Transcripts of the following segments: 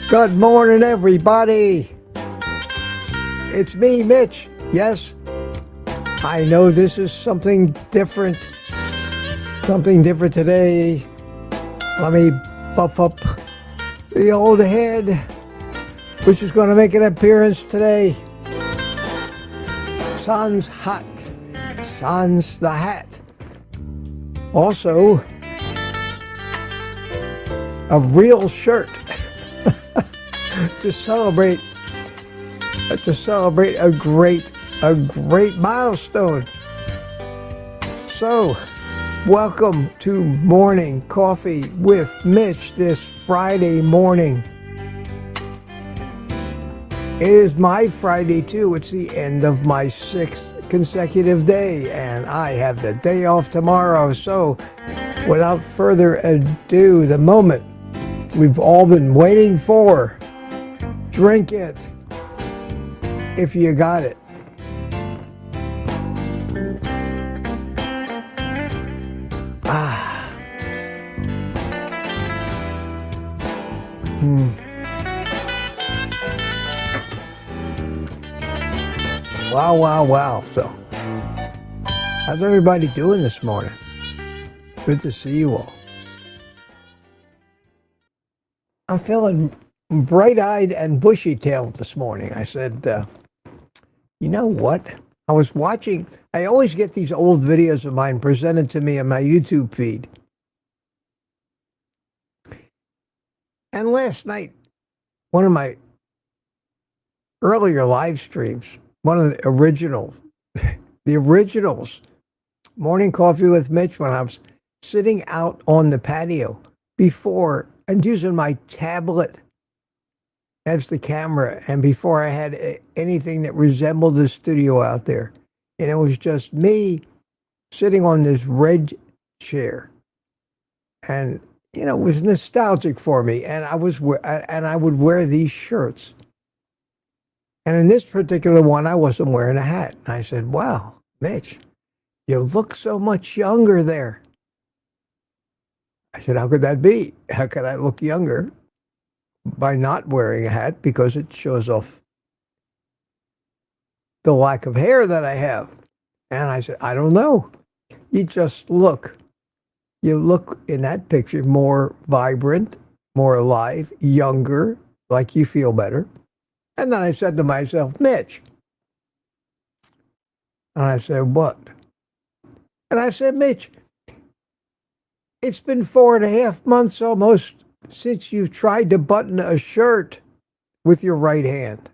Good morning, everybody. It's me, Mitch. Yes, I know this is something different. Something different today. Let me buff up the old head, which is going to make an appearance today. Sans hot. Sans the hat. Also, a real shirt. to celebrate a great milestone. So, welcome to Morning Coffee with Mitch this Friday morning. It is my Friday too. It's the end of my 6th consecutive day, and I have the day off tomorrow. So, without further ado, the moment we've all been waiting for. Drink it, if you got it. Wow. So, how's everybody doing this morning? Good to see you all. I'm feeling bright-eyed and bushy-tailed this morning. I said, you know what? I was watching, I always get these old videos of mine presented to me on my YouTube feed. And last night, one of my earlier live streams, one of the originals, Morning Coffee with Mitch, when I was sitting out on the patio before and using my tablet as the camera, and before I had anything that resembled the studio out there. And it was just me sitting on this red chair. And, you know, it was nostalgic for me. And I would wear these shirts. And in this particular one, I wasn't wearing a hat. And I said, wow, Mitch, you look so much younger there. I said, how could that be? How could I look younger? By not wearing a hat, because it shows off the lack of hair that I have. And I said, I don't know. You look in that picture more vibrant, more alive, younger, like you feel better. And then I said to myself, Mitch. And I said, what? And I said, Mitch, it's been 4.5 months almost since you've tried to button a shirt with your right hand.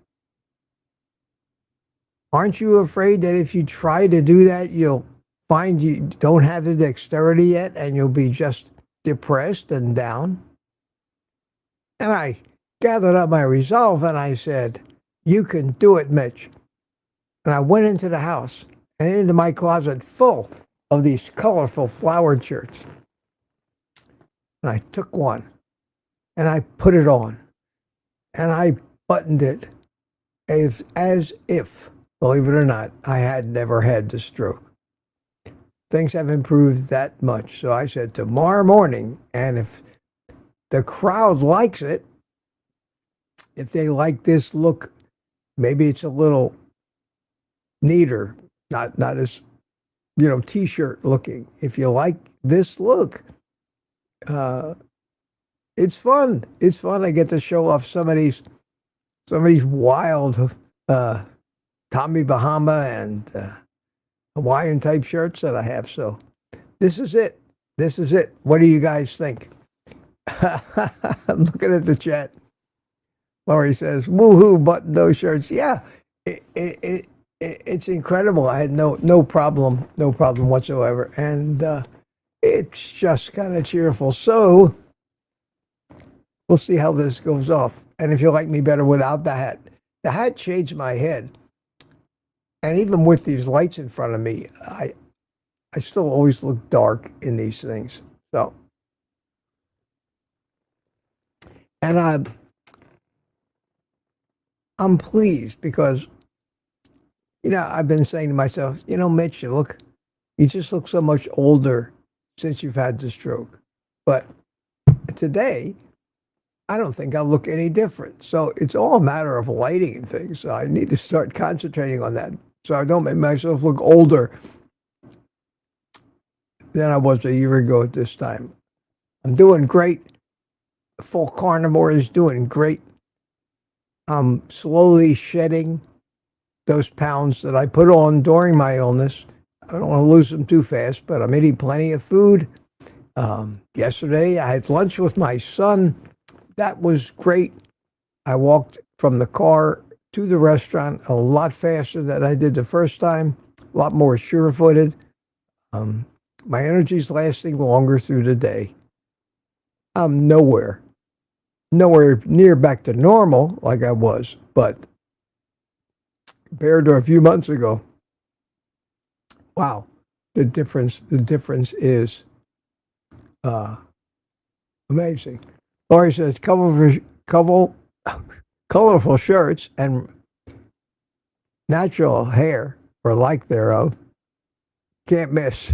Aren't you afraid that if you try to do that, you'll find you don't have the dexterity yet and you'll be just depressed and down? And I gathered up my resolve and I said, you can do it, Mitch. And I went into the house and into my closet full of these colorful flowered shirts. And I took one. And I put it on, and I buttoned it as if, believe it or not, I had never had the stroke. Things have improved that much. So I said tomorrow morning, and if the crowd likes it, if they like this look, maybe it's a little neater, not as, t-shirt looking. If you like this look, it's fun. It's fun. I get to show off some of these wild Tommy Bahama and Hawaiian type shirts that I have. So this is it. What do you guys think? I'm looking at the chat. Laurie says, woohoo, button those shirts. Yeah, it's incredible. I had no problem, no problem whatsoever, and it's just kind of cheerful. So we'll see how this goes off, and if you like me better without the hat changed my head, and even with these lights in front of me, I still always look dark in these things. So, and I'm pleased because I've been saying to myself, Mitch, you just look so much older since you've had the stroke. But today, I don't think I'll look any different. So it's all a matter of lighting and things. So I need to start concentrating on that so I don't make myself look older than I was a year ago at this time. I'm doing great. Full Carnivore is doing great. I'm slowly shedding those pounds that I put on during my illness. I don't want to lose them too fast, but I'm eating plenty of food. Yesterday, I had lunch with my son. That was great. I walked from the car to the restaurant a lot faster than I did the first time, a lot more sure-footed. My energy's lasting longer through the day. I'm nowhere near back to normal like I was, but compared to a few months ago, wow, the difference is amazing. Laurie says colorful shirts and natural hair or like thereof. Can't miss.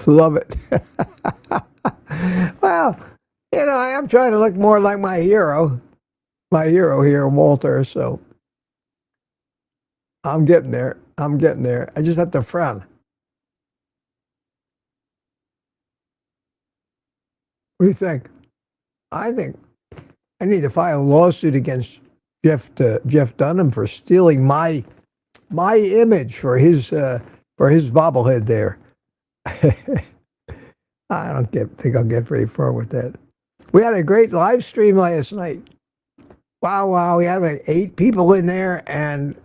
Love it. Well, I am trying to look more like my hero here, Walter. So I'm getting there. I just have to frown. What do you think? I think I need to file a lawsuit against Jeff Dunham for stealing my image for his bobblehead there. I don't think I'll get very far with that. We had a great live stream last night. Wow. We had like 8 people in there, and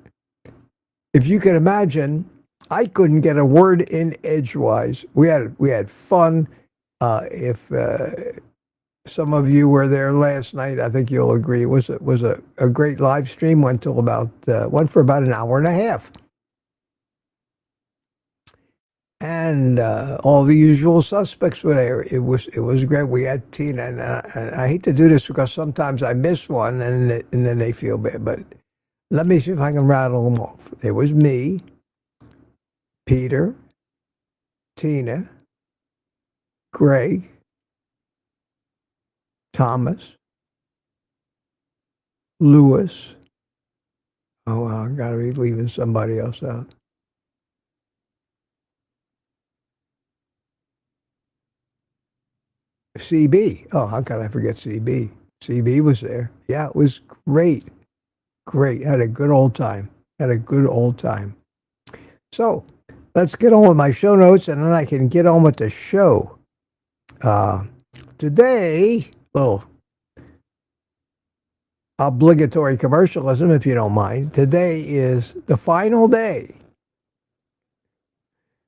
if you can imagine, I couldn't get a word in edgewise. We had fun. If some of you were there last night, I think you'll agree. It was a great live stream. Went for about an hour and a half. And all the usual suspects were there. It was great. We had Tina, and I hate to do this because sometimes I miss one, and then they feel bad. But let me see if I can rattle them off. It was me, Peter, Tina, Greg, Thomas, Lewis. Oh, well, I gotta be leaving somebody else out. CB. Oh, how could I forget CB? CB was there. Yeah, it was great. Great. Had a good old time. So let's get on with my show notes, and then I can get on with the show. Today, little obligatory commercialism, if you don't mind. Today is the final day.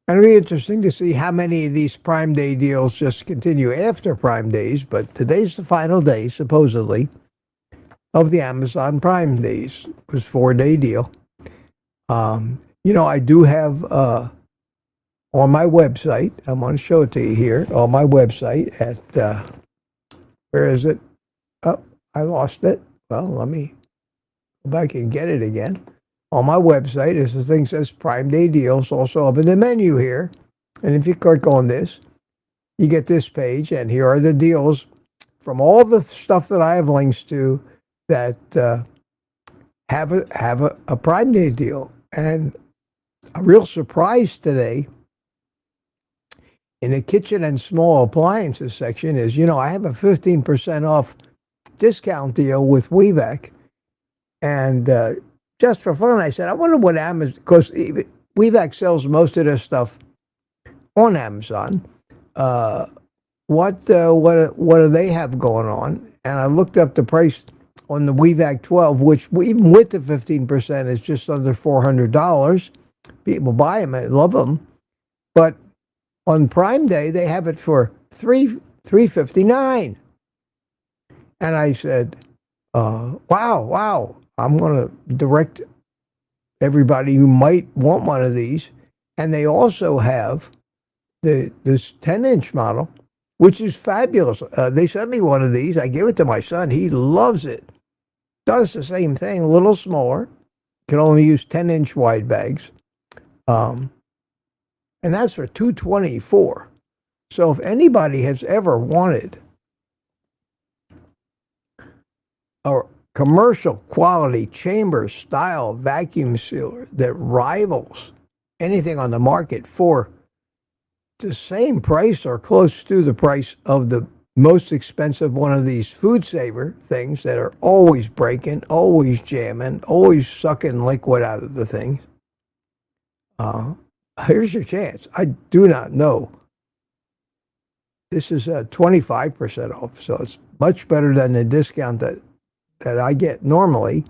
And it'll be interesting to see how many of these Prime Day deals just continue after Prime Days, but today's the final day, supposedly, of the Amazon Prime Days. It was a 4-day deal. I do have on my website, I'm going to show it to you here, on my website at, where is it? Oh, I lost it. Well, let me go back and get it again. On my website is the thing that says Prime Day Deals, also up in the menu here. And if you click on this, you get this page, and here are the deals from all the stuff that I have links to that have a Prime Day deal. And a real surprise today in the kitchen and small appliances section is, I have a 15% off discount deal with WeVac. And just for fun, I said, I wonder what Amazon, because WeVac sells most of their stuff on Amazon. What do they have going on? And I looked up the price on the WeVac 12, which even with the 15% is just under $400. People buy them and love them. But on Prime Day, they have it for $359. And I said, wow, I'm going to direct everybody who might want one of these. And they also have this 10-inch model, which is fabulous. They sent me one of these. I gave it to my son. He loves it. Does the same thing, a little smaller. Can only use 10-inch wide bags. And that's for $224. So if anybody has ever wanted a commercial quality chamber style vacuum sealer that rivals anything on the market for the same price or close to the price of the most expensive one of these food saver things that are always breaking, always jamming, always sucking liquid out of the things, here's your chance. I do not know. This is 25% off, so it's much better than the discount that I get normally,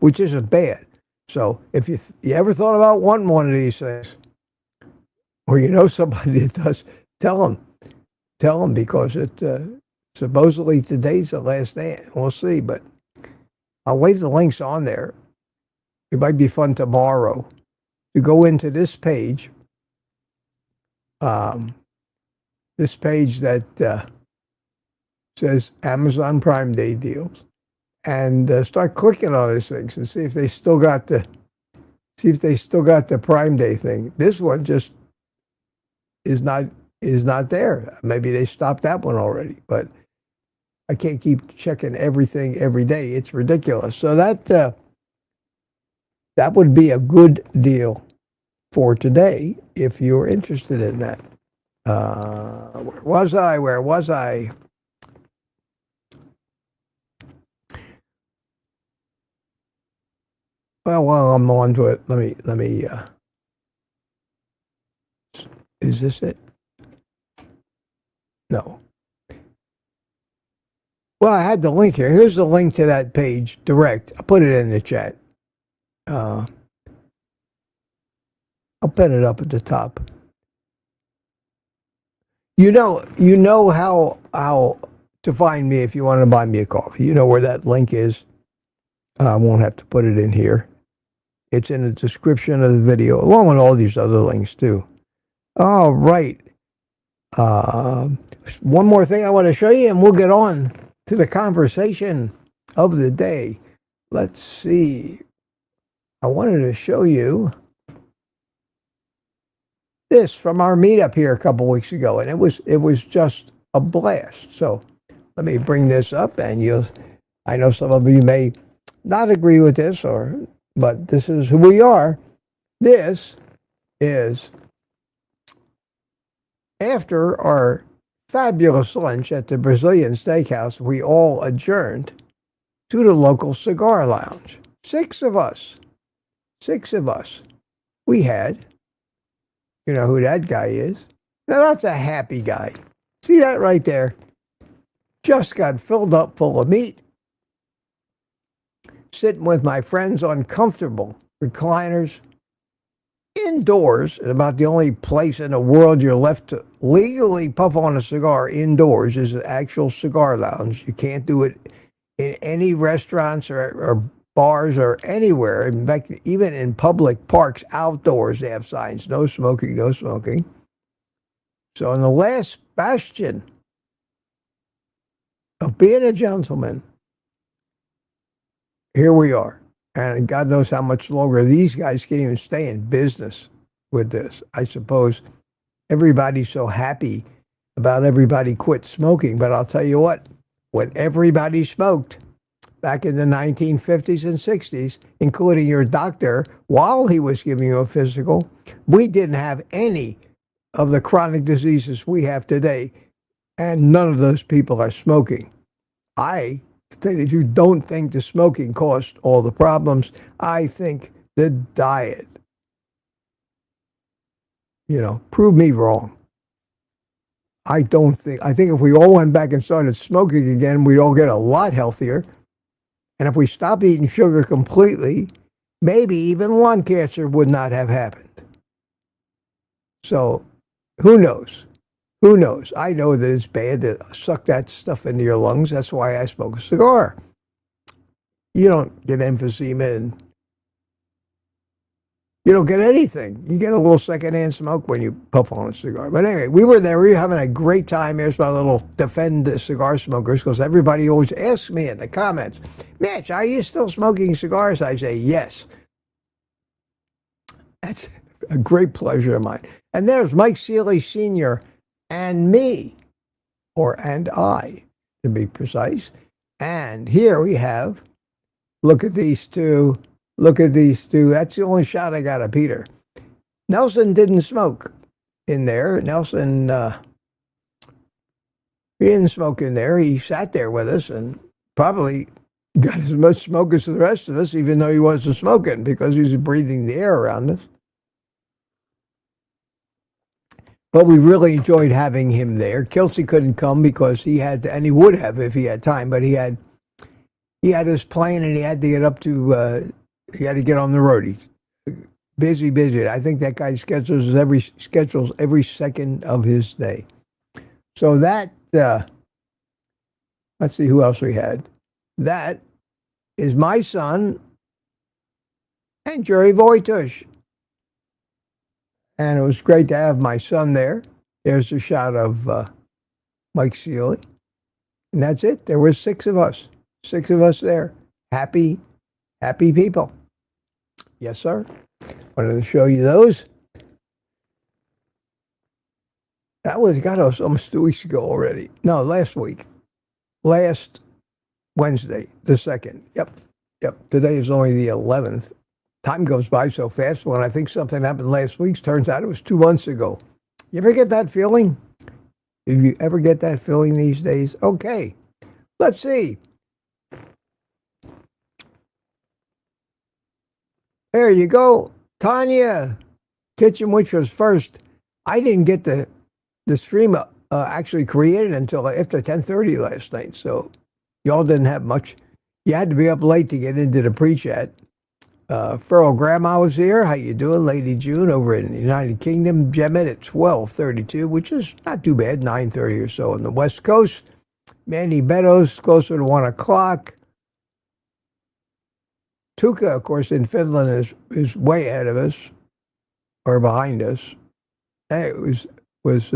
which isn't bad. So if you ever thought about wanting one of these things, or you know somebody that does, tell them because it supposedly today's the last day. We'll see, but I'll leave the links on there. It might be fun tomorrow to go into this page. This page that says Amazon Prime Day deals, and start clicking on these things and see if they still got the Prime Day thing. This one just is not there. Maybe they stopped that one already, but I can't keep checking everything every day. It's ridiculous. So that would be a good deal for today if you're interested in that. Where was I? Well, while I'm on to it, let me. Is this it? No. Well, I had the link here. Here's the link to that page direct. I'll put it in the chat. I'll put it up at the top. You know how to find me if you want to buy me a coffee. You know where that link is. I won't have to put it in here. It's in the description of the video, along with all these other links too. All right. One more thing I want to show you, and we'll get on to the conversation of the day. Let's see. I wanted to show you this from our meetup here a couple weeks ago, and it was just a blast. So let me bring this up, and I know some of you may not agree with this, but this is who we are. This is after our fabulous lunch at the Brazilian Steakhouse. We all adjourned to the local cigar lounge. Six of us. We had, you know who that guy is? Now that's a happy guy. See that right there? Just got filled up full of meat. Sitting with my friends on comfortable recliners indoors, and about the only place in the world you're left to legally puff on a cigar indoors is an actual cigar lounge. You can't do it in any restaurants or bars or anywhere. In fact, even in public parks outdoors, they have signs, no smoking, no smoking. So in the last bastion of being a gentleman, here we are. And God knows how much longer these guys can't even stay in business with this. I suppose everybody's so happy about everybody quit smoking. But I'll tell you what, when everybody smoked back in the 1950s and 60s, including your doctor, while he was giving you a physical, we didn't have any of the chronic diseases we have today. And none of those people are smoking. I say that you don't think the smoking caused all the problems. I think the diet, prove me wrong. I think if we all went back and started smoking again, we'd all get a lot healthier. And if we stopped eating sugar completely, maybe even lung cancer would not have happened. So who knows? Who knows? I know that it's bad to suck that stuff into your lungs. That's why I smoke a cigar. You don't get emphysema and you don't get anything. You get a little secondhand smoke when you puff on a cigar. But anyway, we were there. We were having a great time. Here's my little defend the cigar smokers, because everybody always asks me in the comments, Mitch, are you still smoking cigars? I say, yes. That's a great pleasure of mine. And there's Mike Seeley Sr. and me, and I, to be precise. And here we have, look at these two. Look at these two. That's the only shot I got of Peter. Nelson didn't smoke in there. Nelson, he didn't smoke in there. He sat there with us and probably got as much smoke as the rest of us, even though he wasn't smoking, because he was breathing the air around us. But we really enjoyed having him there. Kelsey couldn't come because he had to, and he would have if he had time, but he had his plane and he had to get up to, he had to get on the road. He's busy. I think that guy schedules every second of his day. So that, let's see who else we had. That is my son and Jerry Voitush. And it was great to have my son there. There's a shot of Mike Seeley. And that's it. There were 6 of us. 6 of us there. Happy people. Yes, sir. Wanted to show you those. That was, God, it was almost 2 weeks ago already. No, last week. Last Wednesday, the 2nd. Yep. Today is only the 11th. Time goes by so fast. When I think something happened last week, turns out it was 2 months ago. You ever get that feeling? Do you ever get that feeling these days? Okay. Let's see. There you go. Tanya, Kitchen Witch was first. I didn't get the stream actually created until after 10:30 last night, so y'all didn't have much. You had to be up late to get into the pre-chat. Furl Grandma was here. How you doing? Lady June over in the United Kingdom. Gemmet at 12:32, which is not too bad, 9:30 or so on the West Coast. Mandy Meadows, closer to 1 o'clock. Tuka, of course, in Finland is way ahead of us, or behind us. And it was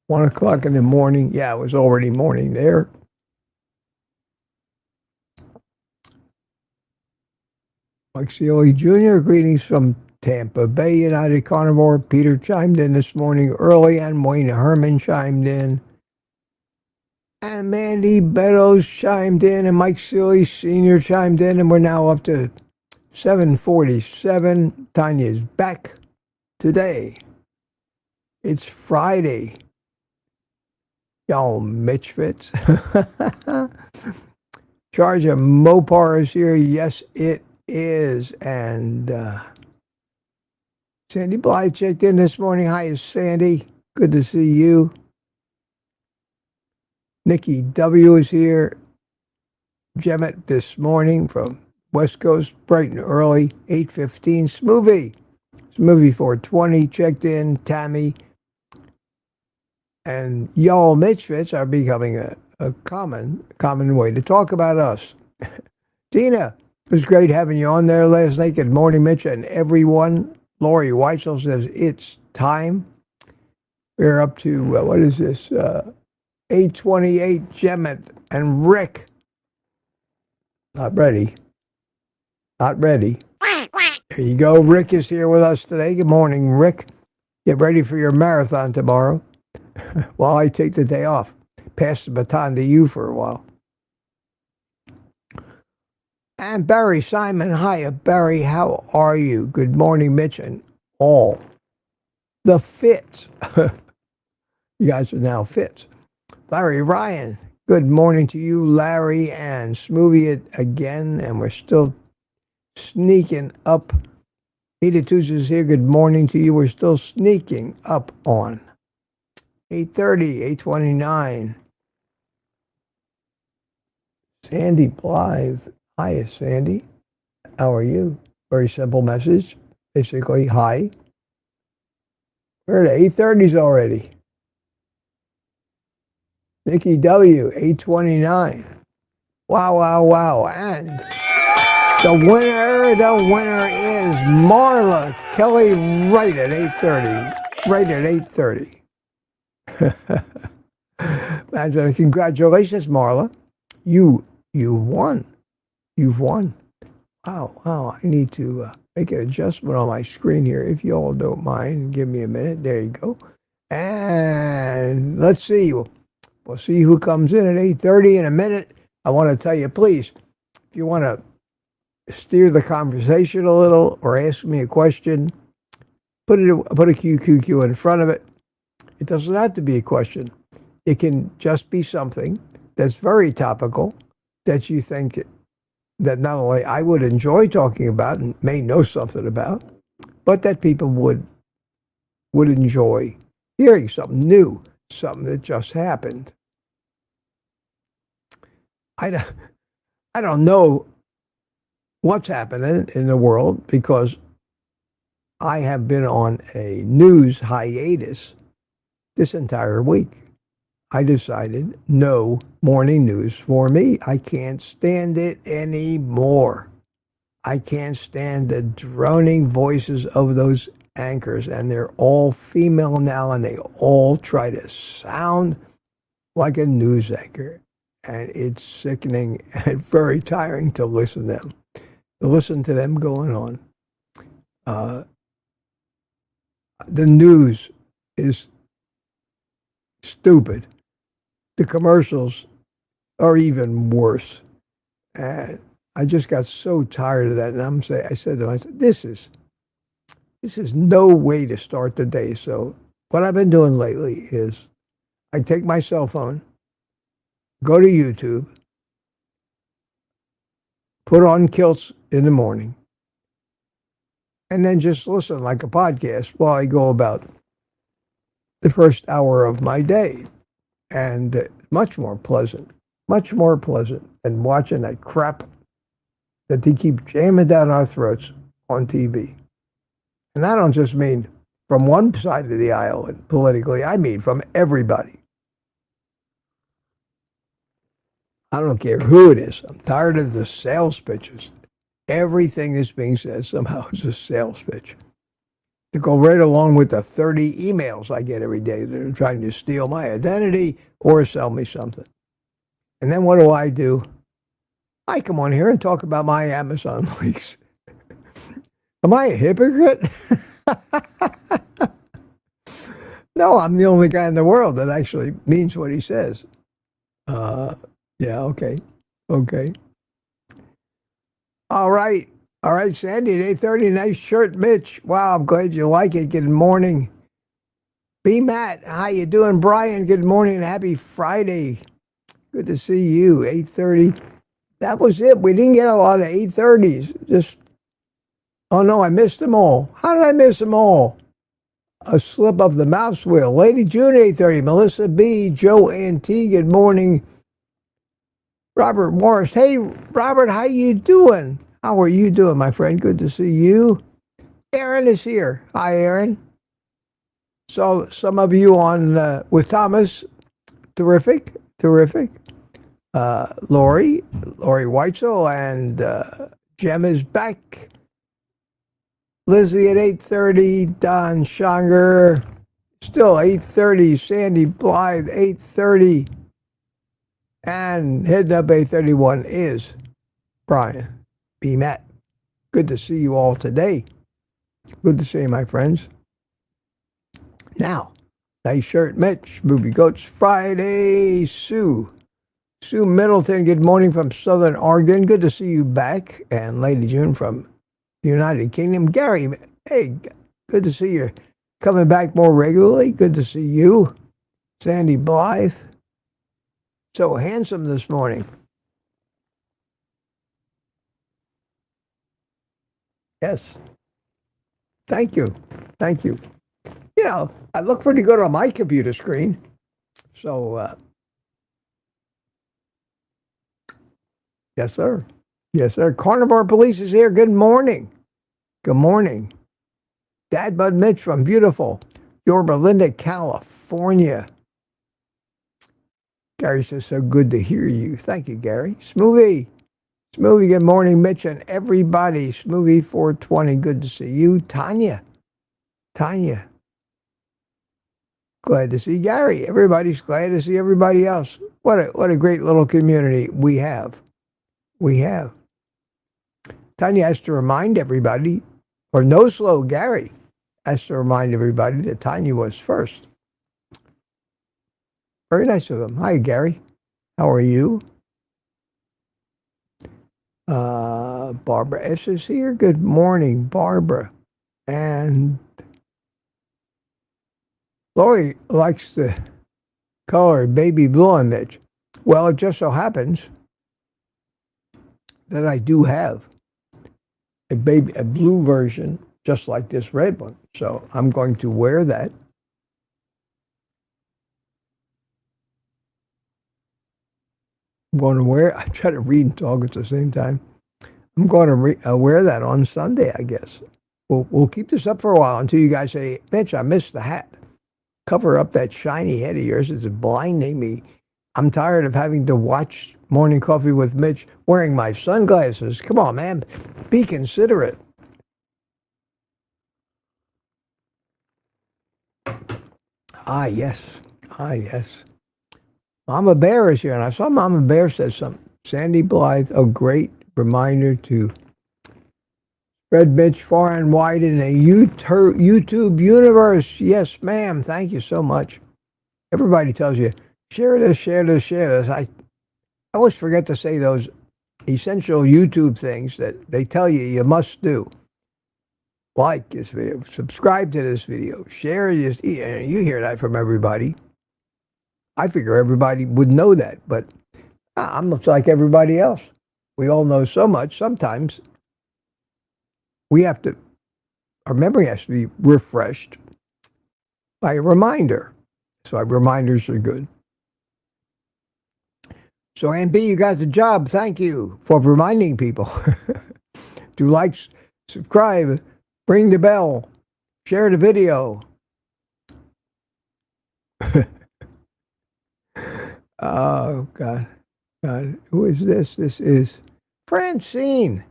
1 o'clock in the morning. Yeah, it was already morning there. Mike Seeley Jr., greetings from Tampa Bay, United Carnivore. Peter chimed in this morning early, and Wayne Herman chimed in. And Mandy Beddoes chimed in, and Mike Seeley Sr. chimed in, and we're now up to 7:47. Tanya's back today. It's Friday. Y'all Mitchfits. Charge of Mopar is here. Yes, it is. And Sandy Blythe checked in this morning. Hi, Sandy. Good to see you. Nikki W. is here. Gemmet this morning from West Coast, bright and early, 8:15. Smoothie 420 checked in. Tammy and y'all Mitchfits are becoming a common way to talk about us. Tina, it was great having you on there last night. Good morning, Mitch, and everyone. Lori Weitzel says it's time. We're up to, what is this? 8:28, Gemmet and Rick. Not ready. There you go. Rick is here with us today. Good morning, Rick. Get ready for your marathon tomorrow. While I take the day off. Pass the baton to you for a while. And Barry Simon. Hiya, Barry. How are you? Good morning, Mitch, and all the fits. You guys are now fits. Larry Ryan. Good morning to you, Larry, and Smoothie it again. And we're still sneaking up. Edith Toots is here. Good morning to you. We're still sneaking up on 8:30, 8:29. Sandy Blythe. Hi, Sandy. How are you? Very simple message. Basically, hi. We're at 8:30s already. Nikki W, 8:29. Wow, wow, wow. And the winner is Marla Kelly right at 8:30. Right at 8:30. Imagine, congratulations, Marla. You won. You've won. Wow. I need to make an adjustment on my screen here. If you all don't mind, give me a minute. There you go. And let's see. We'll see who comes in at 8:30 in a minute. I want to tell you, please, if you want to steer the conversation a little or ask me a question, put a QQQ in front of it. It doesn't have to be a question. It can just be something that's very topical that you think that not only I would enjoy talking about and may know something about, but that people would enjoy hearing something new, something that just happened. I don't know what's happening in the world because I have been on a news hiatus this entire week. I decided no morning news for me. I can't stand it anymore. I can't stand the droning voices of those anchors, and they're all female now, and they all try to sound like a news anchor. And it's sickening and very tiring to listen to them going on. The news is stupid. The commercials are even worse. And I just got so tired of that. And I said to myself, this is no way to start the day. So what I've been doing lately is I take my cell phone, go to YouTube, put on Kilts in the morning, and then just listen like a podcast while I go about the first hour of my day. And much more pleasant than watching that crap that they keep jamming down our throats on TV. And I don't just mean from one side of the aisle and politically, I mean from everybody. I don't care who it is. I'm tired of the sales pitches. Everything that's being said somehow is a sales pitch. To go right along with the 30 emails I get every day that are trying to steal my identity or sell me something. And then what do? I come on here and talk about my Amazon leaks. Am I a hypocrite? No, I'm the only guy in the world that actually means what he says. Yeah, okay. All right, Sandy, at 8:30, nice shirt, Mitch. Wow, I'm glad you like it. Good morning. B. Matt, how you doing? Brian, good morning and happy Friday. Good to see you, 8:30. That was it. We didn't get a lot of 8:30s. Oh no, I missed them all. How did I miss them all? A slip of the mouse wheel. Lady June, 8:30. Melissa B. Joe and T, good morning. Robert Morris. Hey, Robert, how you doing? How are you doing, my friend? Good to see you. Aaron is here. Hi, Aaron. So some of you on with Thomas. Terrific. Lori Weitzel, and Jem is back. Lizzie at 8:30. Don Schonger. Still 8:30. Sandy Blythe, 8:30. And heading up 8:31 is Brian B. Matt. Good to see you all today. Good to see you, my friends. Now, nice shirt, Mitch. Movie Goats Friday. Sue Middleton, good morning from Southern Oregon. Good to see you back. And Lady June from the United Kingdom. Gary, hey, good to see you coming back more regularly. Good to see you. Sandy Blythe. So handsome this morning. Yes. Thank you. You know, I look pretty good on my computer screen. So, Yes, sir. Yes, sir. Carnivore Police is here. Good morning. Good morning. Dad Bud Mitch from beautiful Yorba Linda, California. Gary says, so good to hear you. Thank you, Gary. Smoothie, good morning, Mitch and everybody. Smoothie 420, good to see you. Tanya, glad to see Gary. Everybody's glad to see everybody else. What a great little community we have. Tanya has to remind everybody, or No Slow Gary has to remind everybody that Tanya was first. Very nice of him. Hi, Gary. How are you? Barbara S. is here. Good morning, Barbara. And Lori likes the color baby blue on Mitch. Well, it just so happens that I do have a blue version just like this red one. So I'm going to wear that. I try to read and talk at the same time. I'm going to wear that on Sunday, I guess. We'll keep this up for a while until you guys say, Mitch, I missed the hat. Cover up that shiny head of yours. It's blinding me. I'm tired of having to watch Morning Coffee with Mitch wearing my sunglasses. Come on, man. Be considerate. Ah, yes. Mama Bear is here, and I saw Mama Bear says something. Sandy Blythe, a great reminder to spread Mitch far and wide in a YouTube universe. Yes, ma'am. Thank you so much. Everybody tells you, share this. I always forget to say those essential YouTube things that they tell you must do. Like this video, subscribe to this video, share this. You hear that from everybody. I figure everybody would know that, but I'm just like everybody else. We all know so much. Sometimes our memory has to be refreshed by a reminder. So reminders are good. So, Ann B, you got the job. Thank you for reminding people. Do like, subscribe, ring the bell, share the video. Oh, God. Who is this? This is Francine.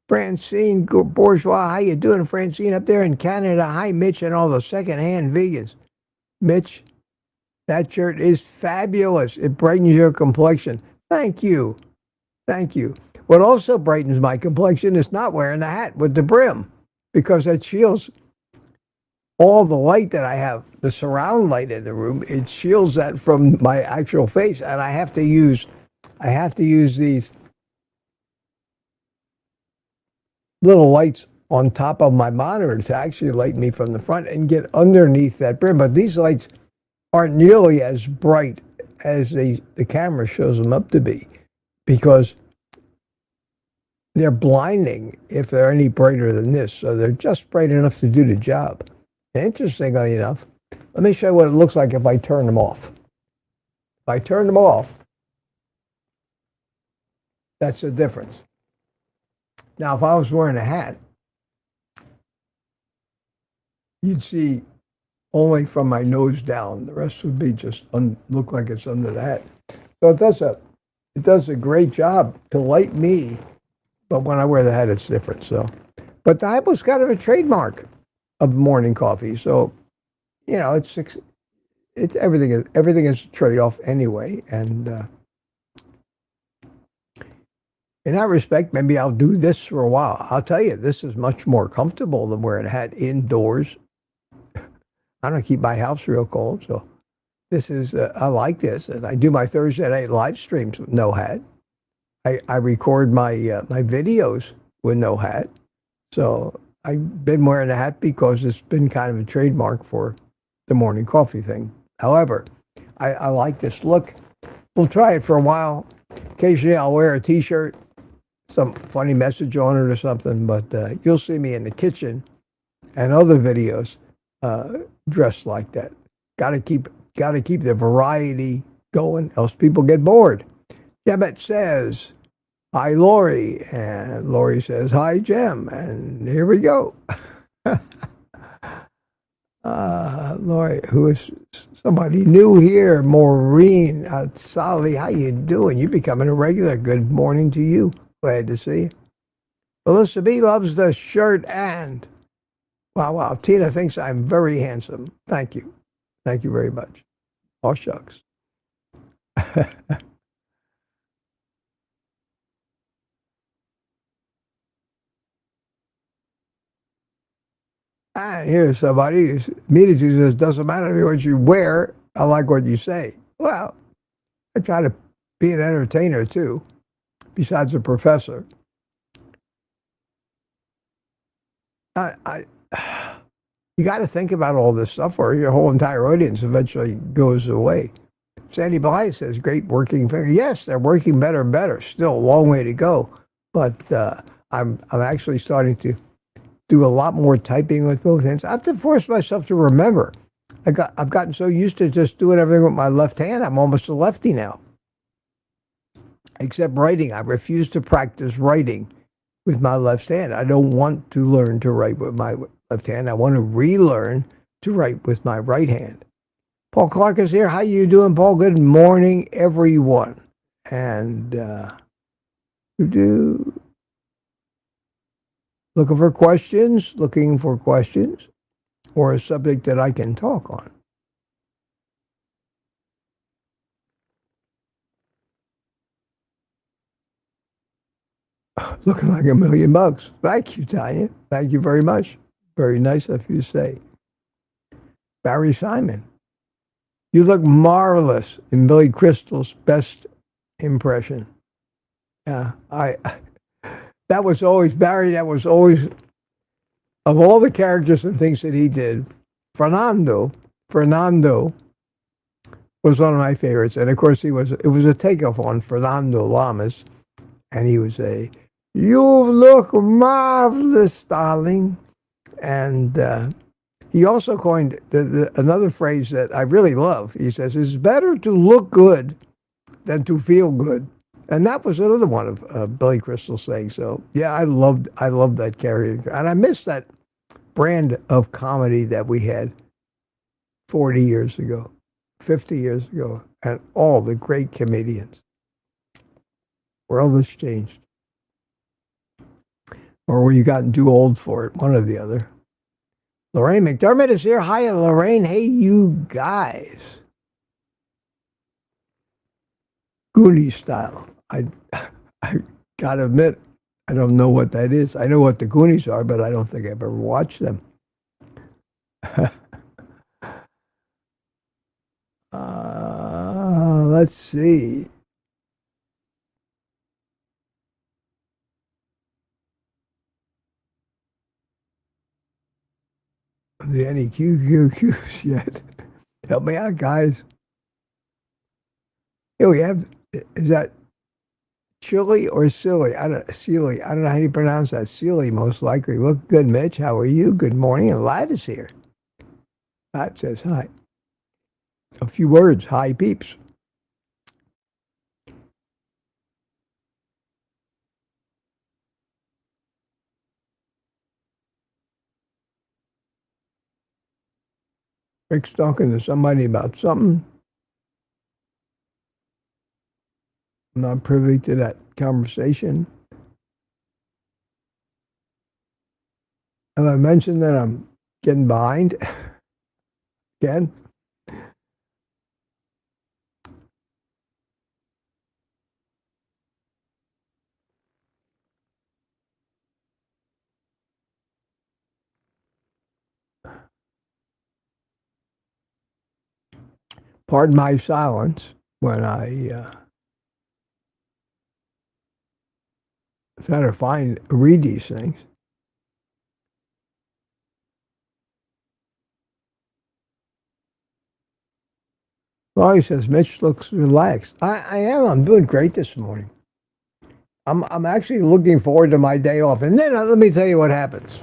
Francine Bourgeois. How you doing, Francine, up there in Canada? Hi, Mitch, and all the secondhand vegans. Mitch, that shirt is fabulous. It brightens your complexion. Thank you. What also brightens my complexion is not wearing the hat with the brim, because that shields all the light that I have, the surround light in the room. It shields that from my actual face, and I have to use these little lights on top of my monitor to actually light me from the front and get underneath that brim. But these lights aren't nearly as bright as the camera shows them up to be, because they're blinding if they're any brighter than this. So they're just bright enough to do the job. Interestingly enough, let me show you what it looks like if I turn them off. If I turn them off, that's the difference. Now, if I was wearing a hat, you'd see only from my nose down. The rest would be just look like it's under the hat. So it does a great job to light me, but when I wear the hat, it's different. So, but the hat was kind of a trademark of morning coffee. So, it's everything is a trade-off anyway. And in that respect, maybe I'll do this for a while. I'll tell you, this is much more comfortable than wearing a hat indoors. I don't keep my house real cold, so this is I like this, and I do my Thursday night live streams with no hat. I record my my videos with no hat, so I've been wearing a hat because it's been kind of a trademark for the morning coffee thing. However, I like this look. We'll try it for a while. Occasionally, I'll wear a T-shirt, some funny message on it or something, but you'll see me in the kitchen and other videos dressed like that. Gotta keep the variety going, else people get bored. Jebet says, Hi, Lori. And Lori says, hi, Jem. And here we go. Lori, who is somebody new here, Maureen Sally, how you doing? You becoming a regular. Good morning to you. Glad to see you. Melissa B loves the shirt and wow. Tina thinks I'm very handsome. Thank you. Thank you very much. Oh, shucks. And here's somebody who immediately says, doesn't matter what you wear, I like what you say. Well, I try to be an entertainer too, besides a professor. I you got to think about all this stuff or your whole entire audience eventually goes away. Sandy Blythe says, great working finger. Yes, they're working better and better. Still a long way to go. But I'm actually starting to do a lot more typing with both hands. I have to force myself to remember. I've gotten so used to just doing everything with my left hand, I'm almost a lefty now. Except writing. I refuse to practice writing with my left hand. I don't want to learn to write with my left hand. I want to relearn to write with my right hand. Paul Clark is here. How you doing, Paul? Good morning, everyone. And looking for questions or a subject that I can talk on. Looking like $1,000,000. Thank you, Tanya. Thank you very much. Very nice of you to say. Barry Simon. You look marvelous in Billy Crystal's best impression. Yeah, that was always Barry. That was always, of all the characters and things that he did, Fernando was one of my favorites. And of course, it was a takeoff on Fernando Lamas, and he would say, "You look marvelous, darling," and he also coined another phrase that I really love. He says, it's better to look good than to feel good. And that was another one of Billy Crystal's saying. So, yeah, I loved that character. And I miss that brand of comedy that we had 40 years ago, 50 years ago, and all the great comedians. World has changed. Or when you gotten too old for it, one or the other. Lorraine McDermott is here. Hi, Lorraine. Hey, you guys. Goonies style. I gotta admit, I don't know what that is. I know what the Goonies are, but I don't think I've ever watched them. Let's see. Are there any QQQs yet? Help me out, guys. Here we have, is that Chili or Silly? I don't know how you pronounce that. Silly, most likely. Look good, Mitch. How are you? Good morning. And Lad is here. Lad says hi. A few words. Hi, peeps. Rick's talking to somebody about something. I'm not privy to that conversation. Have I mentioned that I'm getting behind again? Pardon my silence when I try to read these things. Laurie says Mitch looks relaxed. I am. I'm doing great this morning. I'm actually looking forward to my day off. And then let me tell you what happens.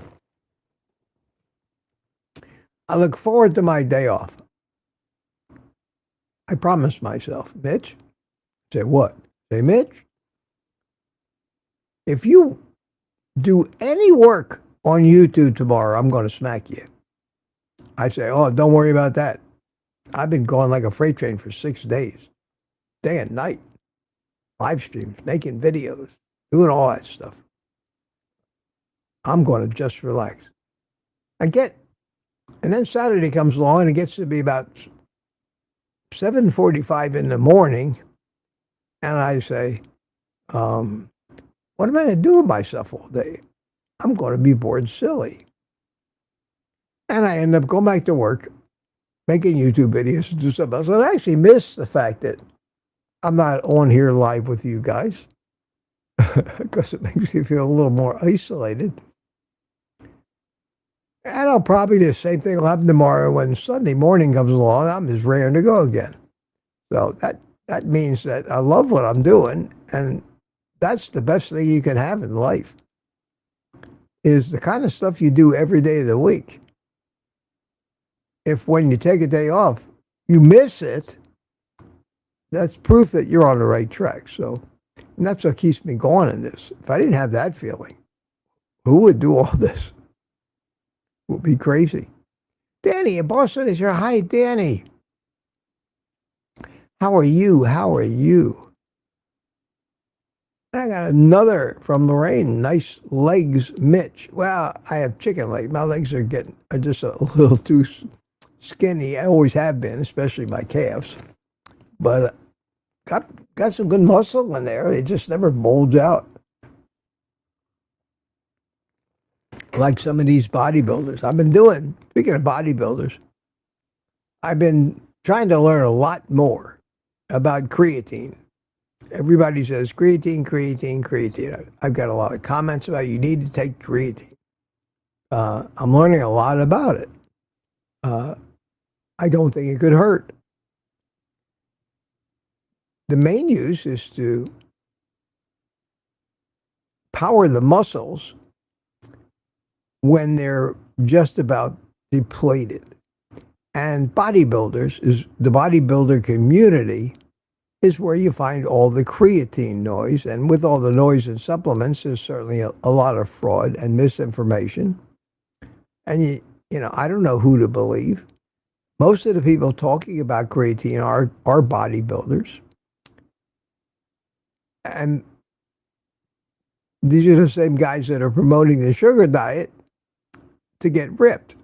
I look forward to my day off. I promised myself, Mitch. Say what? Say, Mitch, If you do any work on YouTube tomorrow, I'm going to smack you. I say, oh, don't worry about that. I've been going like a freight train for 6 days, day and night, live streams, making videos, doing all that stuff. I'm going to just relax. And then Saturday comes along and it gets to be about 7:45 in the morning. And I say, what am I going to do with myself all day? I'm going to be bored silly. And I end up going back to work, making YouTube videos and do something else. And I actually miss the fact that I'm not on here live with you guys because it makes me feel a little more isolated. And I'll probably do the same thing will happen tomorrow when Sunday morning comes along. I'm just raring to go again. So that means that I love what I'm doing, and that's the best thing you can have in life, is the kind of stuff you do every day of the week. If when you take a day off, you miss it, that's proof that you're on the right track. So, and that's what keeps me going in this. If I didn't have that feeling, who would do all this? It would be crazy. Danny in Boston is here. Hi, Danny. How are you? How are you? I got another from Lorraine. Nice legs, Mitch. Well, I have chicken legs. My legs are just a little too skinny. I always have been, especially my calves. But got some good muscle in there. They just never bulge out like some of these bodybuilders. Speaking of bodybuilders, I've been trying to learn a lot more about creatine. Everybody says creatine, creatine, creatine. I've got a lot of comments about you need to take creatine. I'm learning a lot about it. I don't think it could hurt. The main use is to power the muscles when they're just about depleted. And the bodybuilder community is where you find all the creatine noise. And with all the noise and supplements, there's certainly a lot of fraud and misinformation. And you know, I don't know who to believe. Most of the people talking about creatine are bodybuilders. And these are the same guys that are promoting the sugar diet to get ripped.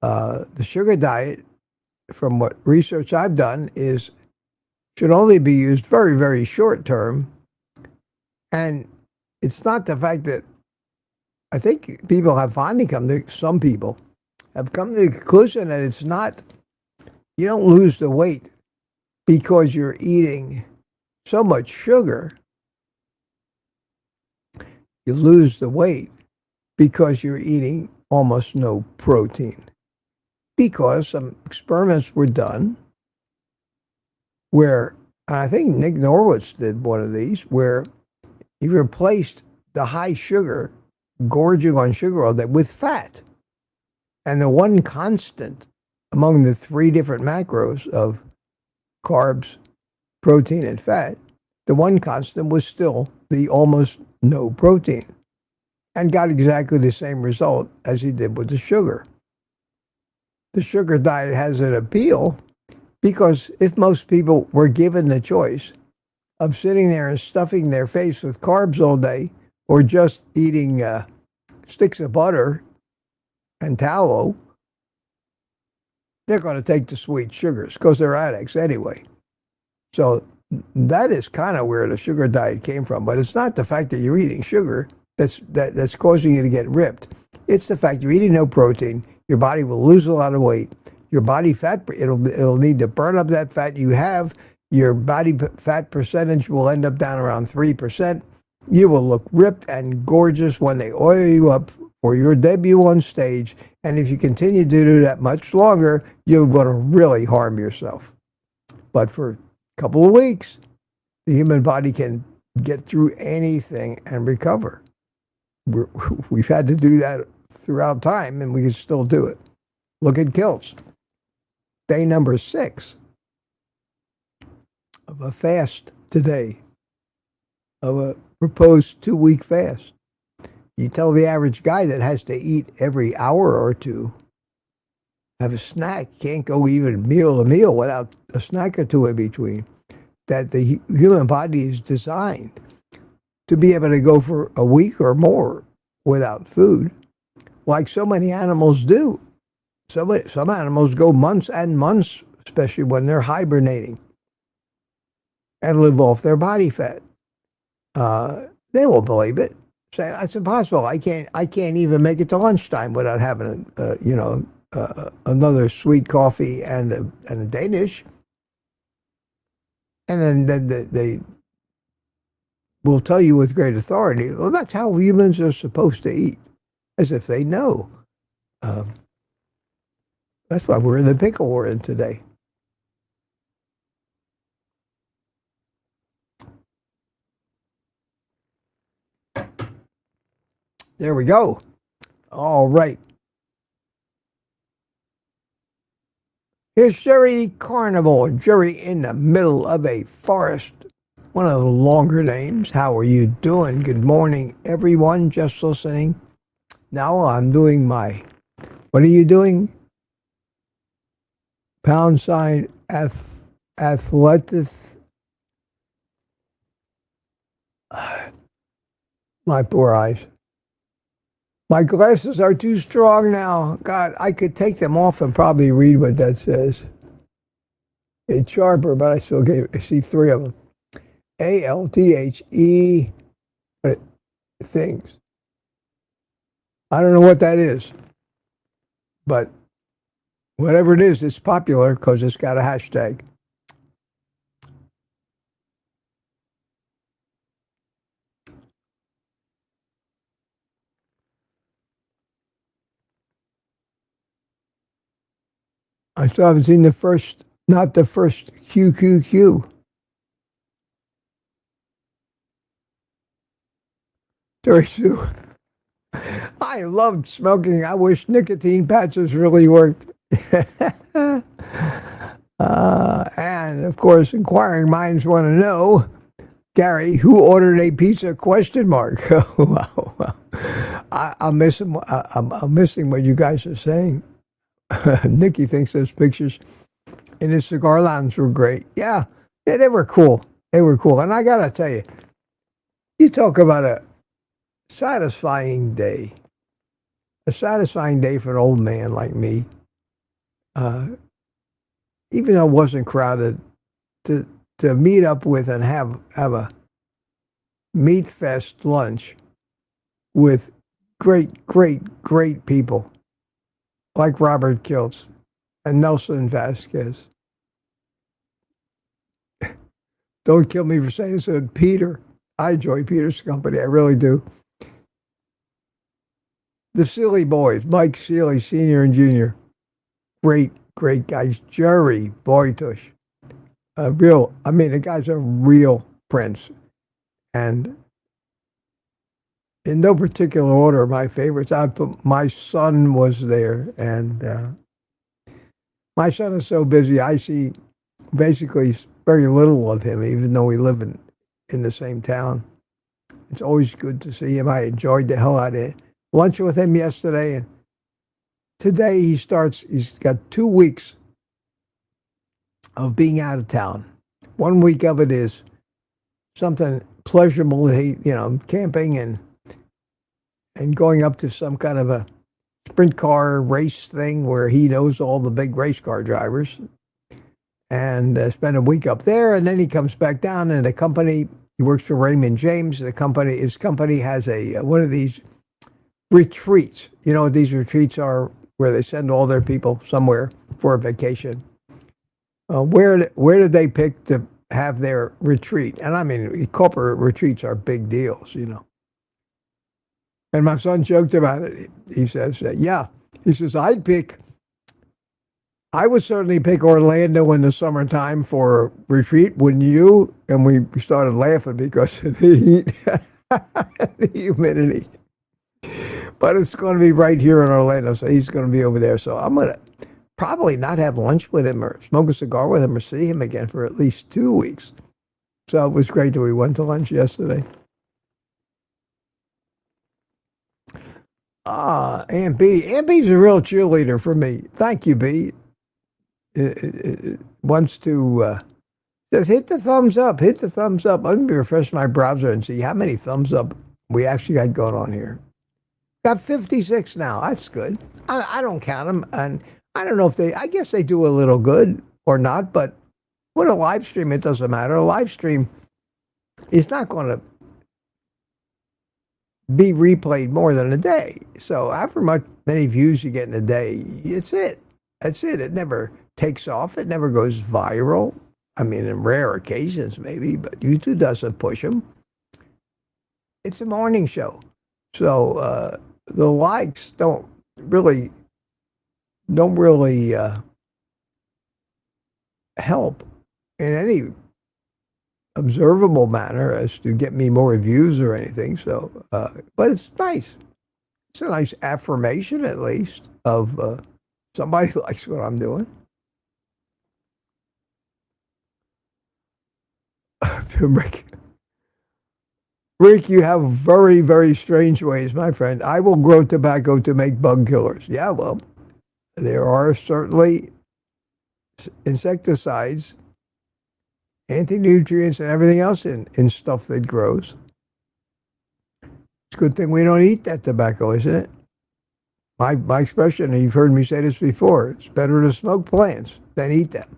The sugar diet, from what research I've done, should only be used very, very short term. And it's not the fact that I think people have finally some people have come to the conclusion that it's not, you don't lose the weight because you're eating so much sugar. You lose the weight because you're eating almost no protein. Because some experiments were done where, I think Nick Norwitz did one of these, where he replaced the high sugar, gorging on sugar all day, with fat. And the one constant among the 3 different macros of carbs, protein, and fat, the one constant was still the almost no protein, and got exactly the same result as he did with the sugar. The sugar diet has an appeal because if most people were given the choice of sitting there and stuffing their face with carbs all day, or just eating sticks of butter and tallow, they're going to take the sweet sugars because they're addicts anyway. So that is kind of where the sugar diet came from. But it's not the fact that you're eating sugar that's causing you to get ripped. It's the fact you're eating no protein. Your body will lose a lot of weight. Your body fat, it'll need to burn up that fat you have. Your body fat percentage will end up down around 3%. You will look ripped and gorgeous when they oil you up for your debut on stage. And if you continue to do that much longer, you're going to really harm yourself. But for a couple of weeks, the human body can get through anything and recover. We've had to do that throughout time, and we can still do it. Look at kilts. Day number 6 of a fast today, of a proposed 2-week fast. You tell the average guy that has to eat every hour or two, have a snack, can't go even meal to meal without a snack or two in between, that the human body is designed to be able to go for a week or more without food, like so many animals do. Some animals go months and months, especially when they're hibernating, and live off their body fat. They won't believe it. Say that's impossible. I can't even make it to lunchtime without having another sweet coffee and a Danish. And then they will tell you with great authority, well, that's how humans are supposed to eat, as if they know. That's why we're in the pickle we're in today. There we go. All right. Here's Jerry Carnivore. Jerry in the middle of a forest. One of the longer names. How are you doing? Good morning, everyone just listening. Now I'm doing my, what are you doing? # athletic. My poor eyes. My glasses are too strong now. God, I could take them off and probably read what that says. It's sharper, but I still see 3 of them. ALTHE things. I don't know what that is, but whatever it is, it's popular because it's got a hashtag. I still haven't seen not the first QQQ. Terry Sue. I loved smoking. I wish nicotine patches really worked. And of course, inquiring minds want to know, Gary, who ordered a pizza? ? Wow. I'm missing what you guys are saying. Nikki thinks those pictures in his cigar lounge were great. Yeah, they were cool. They were cool. And I got to tell you, you talk about a satisfying day. A satisfying day for an old man like me. Even though it wasn't crowded, to meet up with and have a meat fest lunch with great people like Robert Kiltz and Nelson Vasquez. Don't kill me for saying so. Peter. I enjoy Peter's company. I really do. The Sealy boys, Mike Sealy, Sr. and Jr. Great guys. Jerry Boytush. The guy's a real prince. And in no particular order, my favorites, my son was there. And my son is so busy, I see basically very little of him, even though we live in the same town. It's always good to see him. I enjoyed the hell out of it. Lunch with him yesterday, and today he's got 2 weeks of being out of town. 1 week of it is something pleasurable that camping and going up to some kind of a sprint car race thing where he knows all the big race car drivers, and spend a week up there, and then he comes back down, and the company, he works for Raymond James. His company has one of these retreats. You know what these retreats are, where they send all their people somewhere for a vacation. Where did they pick to have their retreat? And I mean, corporate retreats are big deals, And my son joked about it. He says, yeah. He says, I would certainly pick Orlando in the summertime for a retreat, wouldn't you? And we started laughing because of the heat, the humidity. But it's going to be right here in Orlando, so he's going to be over there. So I'm going to probably not have lunch with him or smoke a cigar with him or see him again for at least 2 weeks. So it was great that we went to lunch yesterday. Aunt B. Aunt B's a real cheerleader for me. Thank you, B. Wants to says hit the thumbs up, hit the thumbs up. Let me refresh my browser and see how many thumbs up we actually got going on here. Got 56 now. That's good. I don't count them, and I don't know if I guess they do a little good or not, but with a live stream, it doesn't matter. A live stream is not going to be replayed more than a day. So however many views you get in a day, it's it. That's it. It never takes off. It never goes viral. I mean, in rare occasions maybe, but YouTube doesn't push them. It's a morning show. So the likes don't really help in any observable manner as to get me more views or anything. So, but it's nice. It's a nice affirmation, at least, of somebody likes what I'm doing. Rick, you have very, very strange ways, my friend. I will grow tobacco to make bug killers. Yeah, well, there are certainly insecticides, anti-nutrients, and everything else in stuff that grows. It's a good thing we don't eat that tobacco, isn't it? My expression, and you've heard me say this before, it's better to smoke plants than eat them.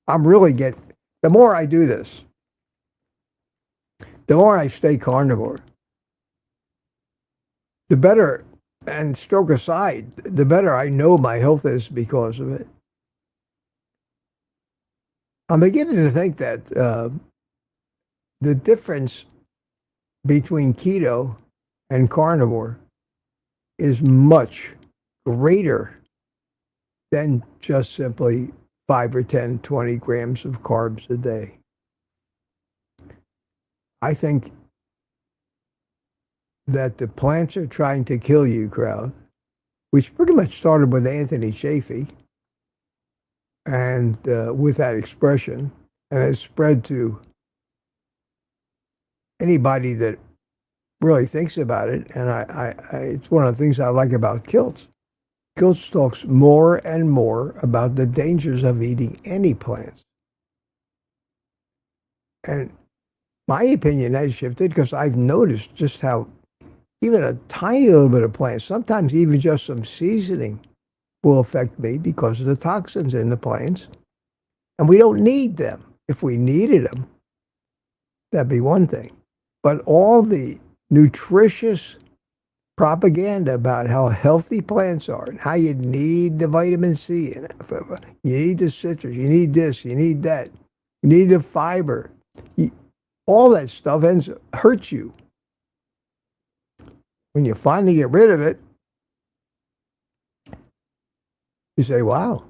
The more I do this, the more I stay carnivore, the better, and stroke aside, the better I know my health is because of it. I'm beginning to think that the difference between keto and carnivore is much greater than just simply 5 or 10, 20 grams of carbs a day. I think that the plants are trying to kill you crowd, which pretty much started with Anthony Chaffee, and with that expression, and has spread to anybody that really thinks about it. And it's one of the things I like about Kilts. Kilts talks more and more about the dangers of eating any plants. And my opinion has shifted because I've noticed just how even a tiny little bit of plants, sometimes even just some seasoning, will affect me because of the toxins in the plants. And we don't need them. If we needed them, that'd be one thing. But all the nutritious propaganda about how healthy plants are and how you need the vitamin C and you need the citrus, you need this, you need that, you need the fiber. All that stuff hurts you. When you finally get rid of it, you say, wow,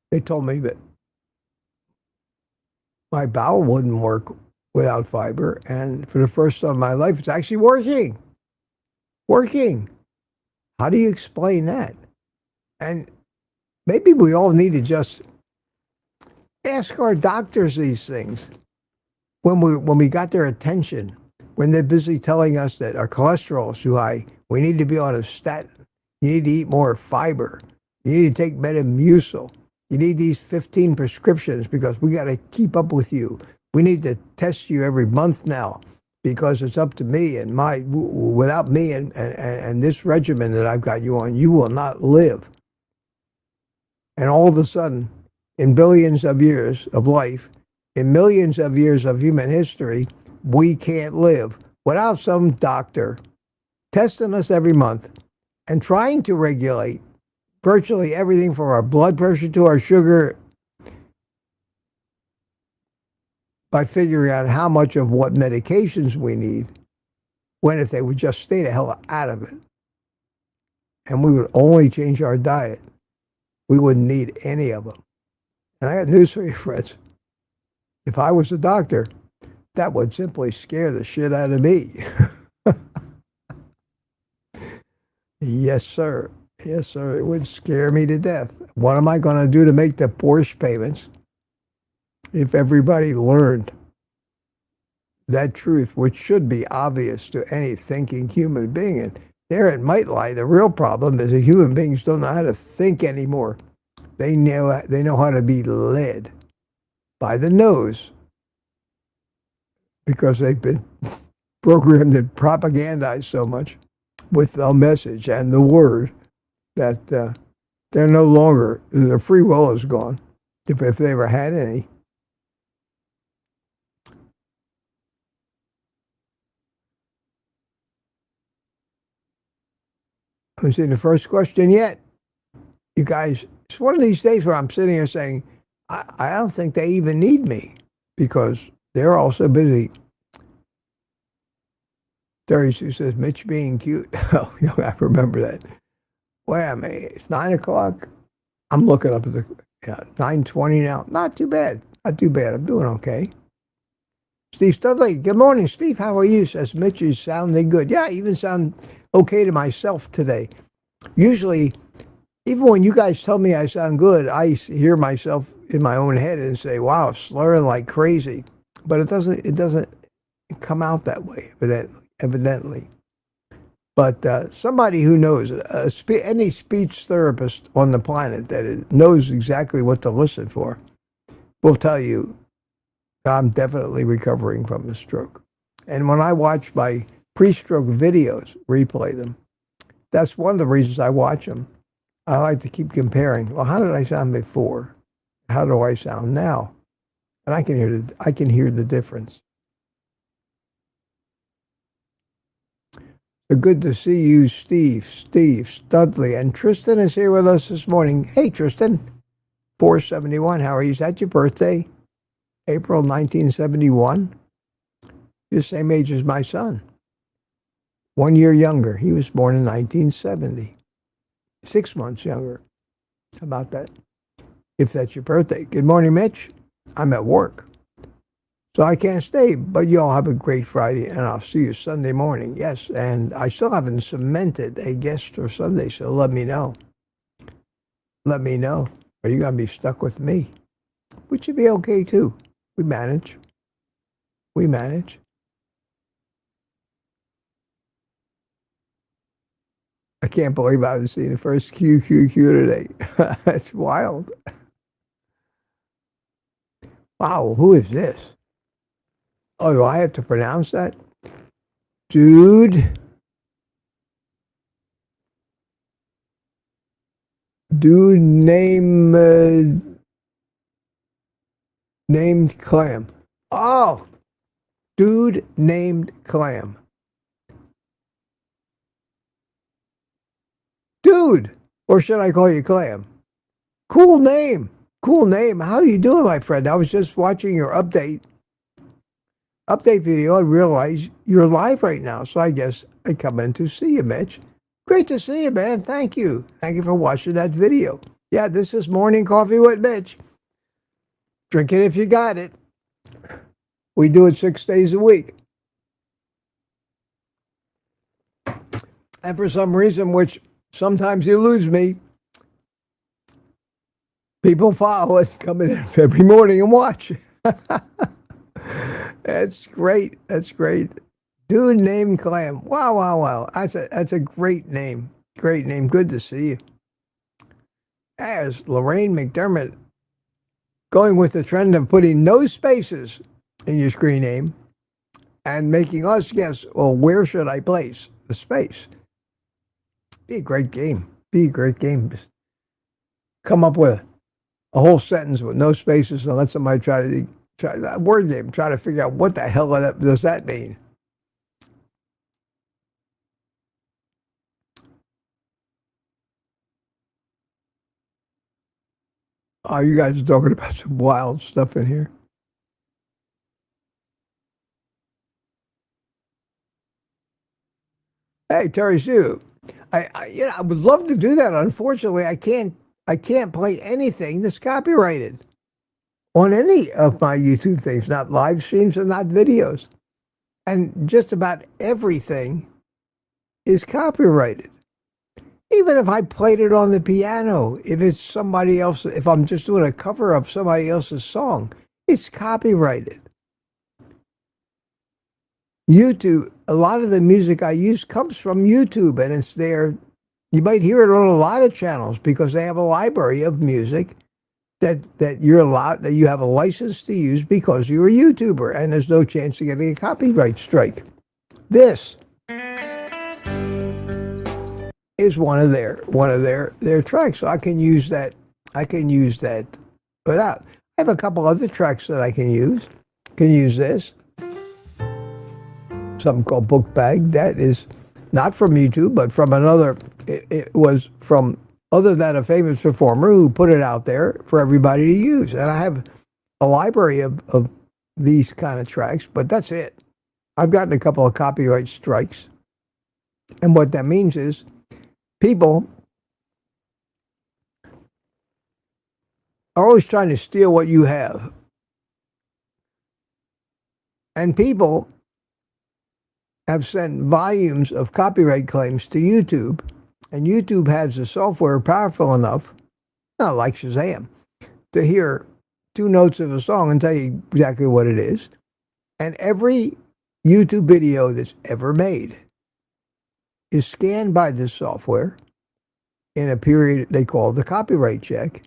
they told me that my bowel wouldn't work without fiber. And for the first time in my life, it's actually working. Working. How do you explain that? And maybe we all need to just ask our doctors these things. When we got their attention, when they're busy telling us that our cholesterol is too high, we need to be on a statin. You need to eat more fiber. You need to take Metamucil. You need these 15 prescriptions because we got to keep up with you. We need to test you every month now because it's up to me and without me and this regimen that I've got you on, you will not live. And all of a sudden, in billions of years of life, in millions of years of human history, we can't live without some doctor testing us every month and trying to regulate virtually everything from our blood pressure to our sugar by figuring out how much of what medications we need, when if they would just stay the hell out of it and we would only change our diet, we wouldn't need any of them. And I got news for you, friends. If I was a doctor, that would simply scare the shit out of me. Yes, sir. Yes, sir. It would scare me to death. What am I going to do to make the Porsche payments if everybody learned that truth, which should be obvious to any thinking human being? And There it might lie. The real problem is that human beings don't know how to think anymore. They know how to be led by the nose because they've been programmed and propagandized so much with the message and the word that they're no longer, their free will is gone, if they ever had any. I haven't seen the first question yet. You guys, it's one of these days where I'm sitting here saying, I don't think they even need me because they're all so busy. 32 says, Mitch being cute. Oh, I remember that. Wait a minute, it's 9 o'clock. I'm looking up at the 9:20 now. Not too bad. Not too bad. I'm doing okay. Steve Studley, good morning, Steve. How are you? Says Mitch is sounding good. Yeah, I even sound okay to myself today. Usually, even when you guys tell me I sound good, I hear myself in my own head and say, wow, slurring like crazy. But it doesn't come out that way, evidently. But somebody who knows, any speech therapist on the planet that knows exactly what to listen for will tell you I'm definitely recovering from a stroke. And when I watch my pre-stroke videos, replay them, that's one of the reasons I watch them. I like to keep comparing. Well, how did I sound before? How do I sound now? And I can hear the difference. Good to see you, Steve Studley. And Tristan is here with us this morning. Hey, Tristan, 471. How are you? Is that your birthday? April 1971? You're the same age as my son. 1 year younger. He was born in 1970. 6 months younger. How about that? If that's your birthday. Good morning, Mitch. I'm at work, so I can't stay, but you all have a great Friday, and I'll see you Sunday morning. Yes, and I still haven't cemented a guest for Sunday, so let me know. Let me know. Are you going to be stuck with me? Which would be okay, too. We manage. We manage. I can't believe I haven't seen the first QQQ today. That's wild. Wow, who is this? Oh, do I have to pronounce that? Dude named Clam. Oh, dude named Clam. Dude, or should I call you Clam? Cool name. Cool name. How are you doing, my friend? I was just watching your update video. I realize you're live right now, so I guess I come in to see you, Mitch. Great to see you, man. Thank you. Thank you for watching that video. Yeah, this is Morning Coffee with Mitch. Drink it if you got it. We do it 6 days a week. And for some reason, which sometimes eludes me, people follow us, come in every morning and watch. That's great. That's great. Dude named Clam. Wow, wow, wow. That's a great name. Great name. Good to see you. As Lorraine McDermott, going with the trend of putting no spaces in your screen name and making us guess, well, where should I place the space? Be a great game. Be a great game. Come up with a whole sentence with no spaces and let somebody try that word name, try to figure out what the hell does that mean. Oh, you guys are talking about some wild stuff in here. Hey, Terry Sue, I would love to do that. Unfortunately, I can't play anything that's copyrighted on any of my YouTube things, not live streams and not videos. And just about everything is copyrighted. Even if I played it on the piano, if it's somebody else, if I'm just doing a cover of somebody else's song, it's copyrighted. YouTube, a lot of the music I use comes from YouTube, and it's there. You might hear it on a lot of channels because they have a library of music that you're allowed, that you have a license to use because you're a YouTuber, and there's no chance of getting a copyright strike. This is one of their tracks, so I can use that. I can use that without. I have a couple other tracks that I can use. Can use this. Something called Book Bag. That is not from YouTube, but from another. It was from other than a famous performer who put it out there for everybody to use. And I have a library of these kind of tracks, but that's it. I've gotten a couple of copyright strikes. And what that means is people are always trying to steal what you have. And people have sent volumes of copyright claims to YouTube, and YouTube has the software powerful enough, not like Shazam, to hear 2 notes of a song and tell you exactly what it is. And every YouTube video that's ever made is scanned by this software in a period they call the copyright check.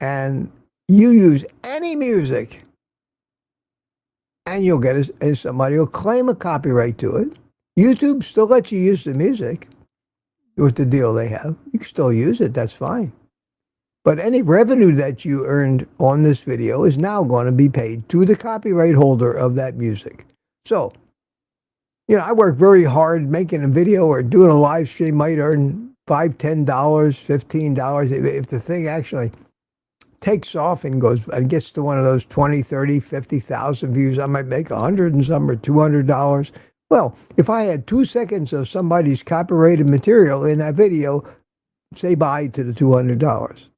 And you use any music, and you'll get somebody will claim a copyright to it. YouTube still lets you use the music with the deal they have. You can still use it, that's fine. But any revenue that you earned on this video is now going to be paid to the copyright holder of that music. So, I work very hard making a video or doing a live stream, might earn $5, $10, $15. If the thing actually takes off and gets to one of those 20, 30, 50,000 views, I might make 100 and some or $200. Well, if I had 2 seconds of somebody's copyrighted material in that video, say bye to the $200.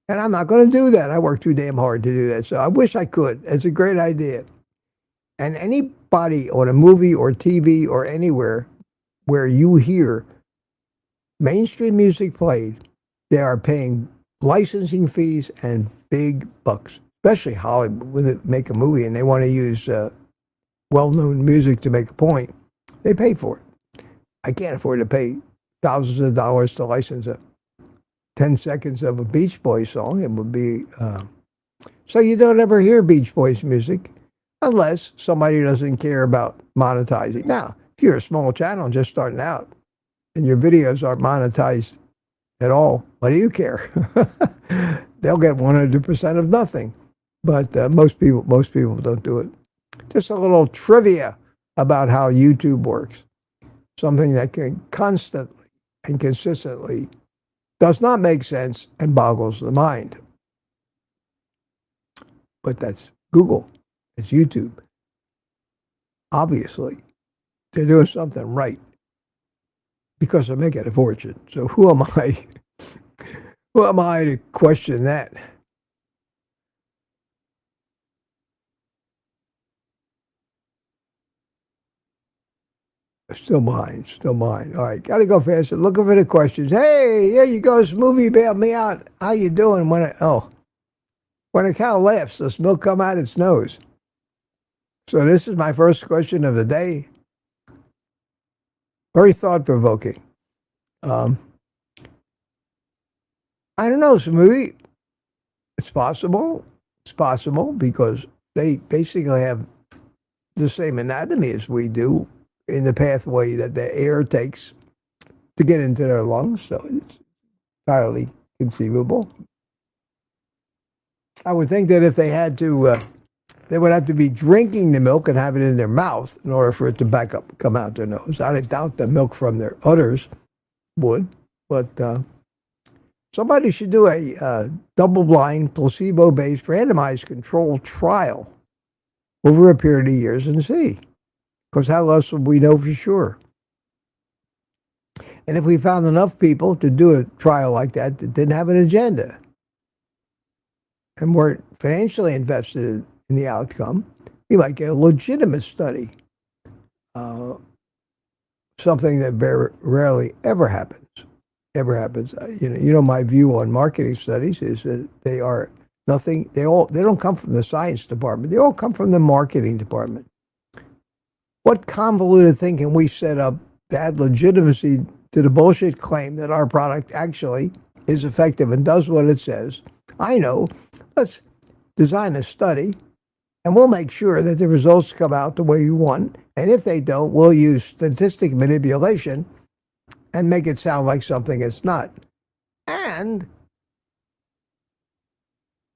And I'm not going to do that. I work too damn hard to do that. So I wish I could. It's a great idea. And anybody on a movie or TV or anywhere where you hear mainstream music played, they are paying licensing fees and big bucks, especially Hollywood. When they make a movie and they want to use well-known music to make a point, they pay for it. I can't afford to pay thousands of dollars to license 10 seconds of a Beach Boys song. It would be... So you don't ever hear Beach Boys music unless somebody doesn't care about monetizing. Now, if you're a small channel just starting out and your videos aren't monetized at all, what do you care? They'll get 100% of nothing. But most people don't do it. Just a little trivia about how YouTube works. Something that can constantly and consistently does not make sense and boggles the mind. But that's Google. It's YouTube. Obviously, they're doing something right because they're making a fortune. So who am I? Who am I to question that? Still mine. All right, gotta go faster. Looking for the questions. Hey, here you go. Smoothie bailed me out. How you doing? When a cow laughs, does milk come out its nose? So this is my first question of the day. Very thought-provoking. I don't know, Smoothie. It's possible. It's possible because they basically have the same anatomy as we do in the pathway that the air takes to get into their lungs. So it's entirely conceivable. I would think that if they had to, they would have to be drinking the milk and have it in their mouth in order for it to come out their nose. I doubt the milk from their udders would, but somebody should do a double-blind, placebo-based, randomized controlled trial over a period of years and see. Because how else would we know for sure? And if we found enough people to do a trial like that didn't have an agenda and weren't financially invested in the outcome, we might get a legitimate study. Something that very rarely ever happens. My view on marketing studies is that they are nothing. They don't come from the science department. They all come from the marketing department. What convoluted thing can we set up to add legitimacy to the bullshit claim that our product actually is effective and does what it says? I know. Let's design a study, and we'll make sure that the results come out the way you want. And if they don't, we'll use statistic manipulation and make it sound like something it's not. And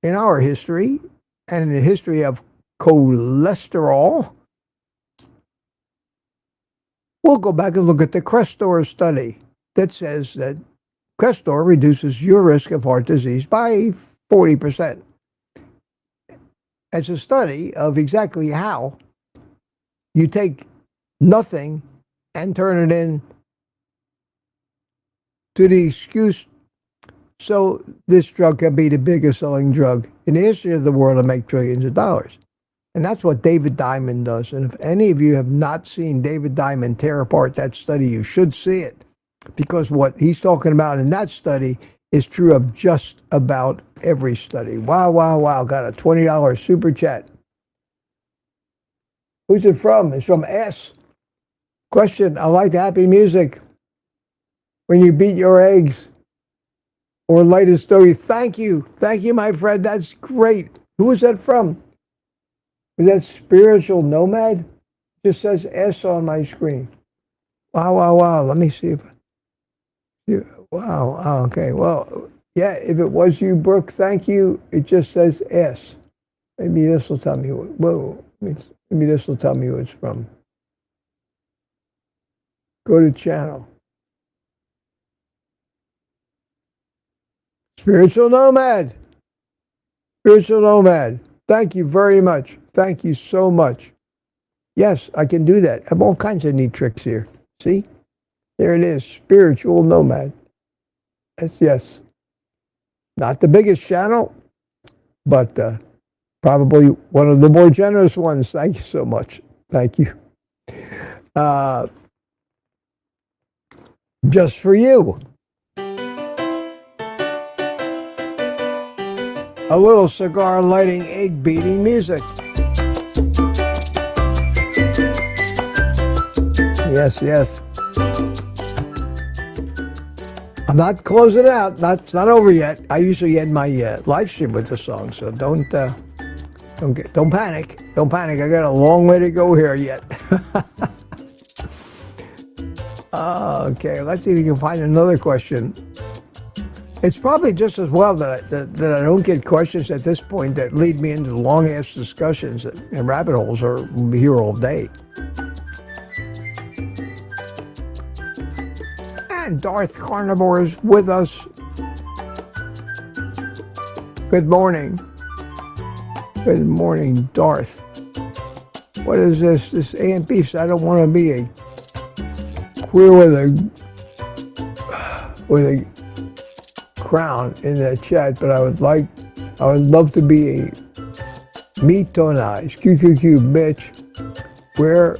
in our history, and in the history of cholesterol, we'll go back and look at the Crestor study that says that Crestor reduces your risk of heart disease by 40%. It's a study of exactly how you take nothing and turn it in to the excuse so this drug can be the biggest selling drug in the history of the world and make trillions of dollars. And that's what David Diamond does. And if any of you have not seen David Diamond tear apart that study, you should see it. Because what he's talking about in that study is true of just about every study. Wow, wow, wow. Got a $20 super chat. Who's it from? It's from S. Question, I like happy music. When you beat your eggs or light a story. Thank you. Thank you, my friend. That's great. Who is that from? Is that Spiritual Nomad? It just says S on my screen. Wow, wow, wow. Let me see if... Wow. Oh, okay. Well, yeah, if it was you, Brooke, thank you. It just says S. Maybe this will tell me maybe this will tell me who it's from. Go to channel. Spiritual Nomad. Spiritual Nomad. Thank you very much. Thank you so much. Yes, I can do that. I have all kinds of neat tricks here. See? There it is. Spiritual Nomad. Yes. Not the biggest channel, but probably one of the more generous ones. Thank you so much. Thank you. Just for you. A little cigar lighting, egg beating music. Yes, yes. I'm not closing out. It's not over yet. I usually end my live stream with the song, so don't panic. Don't panic. I got a long way to go here yet. Okay, let's see if we can find another question. It's probably just as well that I don't get questions at this point that lead me into long-ass discussions and rabbit holes, or we'll be here all day. And Darth Carnivore is with us. Good morning. Good morning, Darth. What is this? This A&P says I don't want to be a queer with a crown in the chat, but I would love to be a meat-tonized QQQ bitch. Where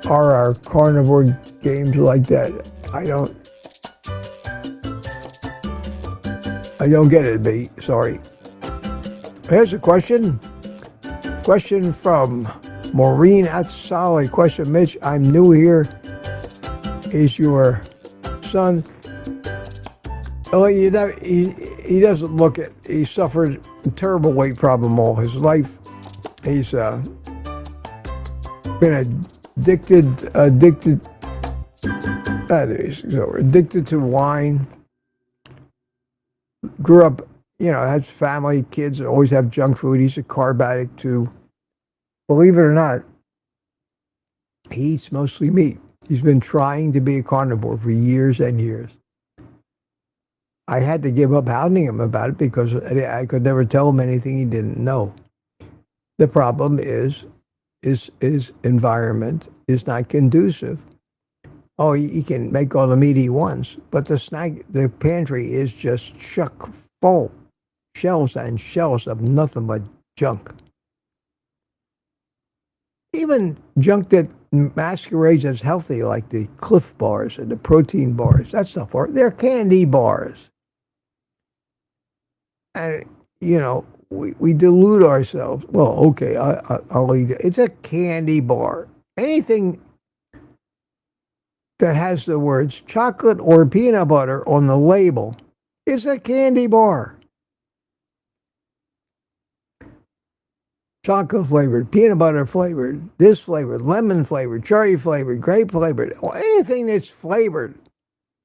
are our carnivore games like that? I don't get it, B. Sorry. Here's a question. Question from Maureen Atsali. Question, Mitch, I'm new here. Is your son... Oh, he doesn't look it. He suffered a terrible weight problem all his life. He's been addicted to wine. Grew up, has family, kids that always have junk food. He's a carb addict too. Believe it or not, he eats mostly meat. He's been trying to be a carnivore for years and years. I had to give up hounding him about it because I could never tell him anything he didn't know. The problem is his environment is not conducive. Oh, he can make all the meat he wants, but the pantry is just chock full. Shelves and shelves of nothing but junk. Even junk that masquerades as healthy, like the Cliff bars and the protein bars. That's not for it. They're candy bars. And, we delude ourselves. Well, okay, I'll eat it. It's a candy bar. Anything that has the words chocolate or peanut butter on the label is a candy bar. Chocolate flavored, peanut butter flavored, this flavored, lemon flavored, cherry flavored, grape flavored, anything that's flavored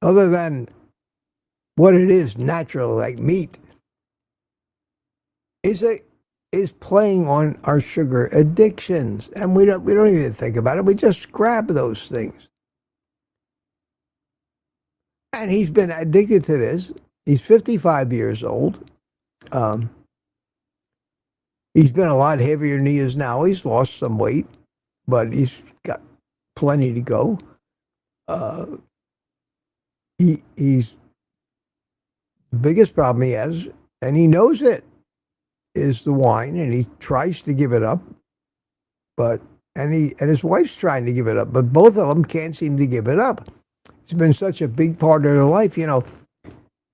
other than what it is natural, like meat, is playing on our sugar addictions, and we don't even think about it. We just grab those things. And he's been addicted to this. He's 55 years old. He's been a lot heavier than he is now. He's lost some weight, but he's got plenty to go. He's the biggest problem he has, and he knows it, is the wine, and he tries to give it up. And his wife's trying to give it up, but both of them can't seem to give it up. It's been such a big part of their life. You know,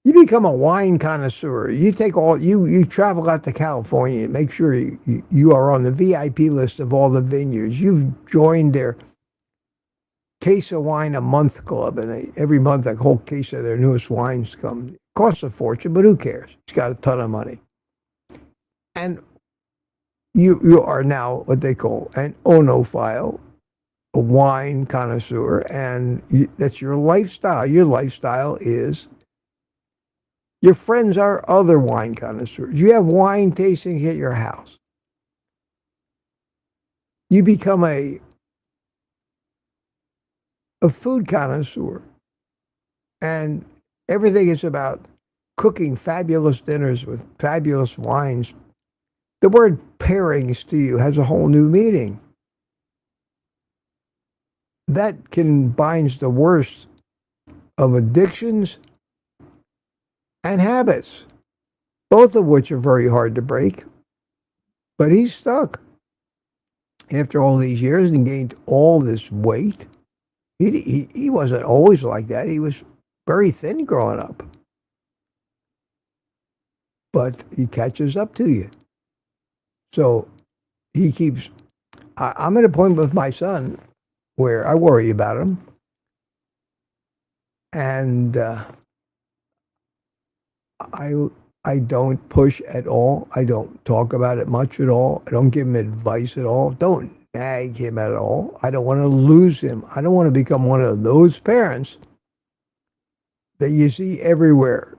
you become a wine connoisseur. You take you travel out to California and make sure you are on the VIP list of all the vineyards. You've joined their case of wine a month club, and every month a whole case of their newest wines comes. It costs a fortune, but who cares? He's got a ton of money. And you are now what they call an onophile, a wine connoisseur, and that's your lifestyle. Your lifestyle is your friends are other wine connoisseurs. You have wine tastings at your house. You become a food connoisseur, and everything is about cooking fabulous dinners with fabulous wines. The word pairings to you has a whole new meaning. That combines the worst of addictions and habits, both of which are very hard to break. But he's stuck. After all these years and gained all this weight, he wasn't always like that. He was very thin growing up. But he catches up to you. So he keeps... I'm at a point with my son where I worry about him. And I don't push at all. I don't talk about it much at all. I don't give him advice at all. Don't nag him at all. I don't want to lose him. I don't want to become one of those parents that you see everywhere,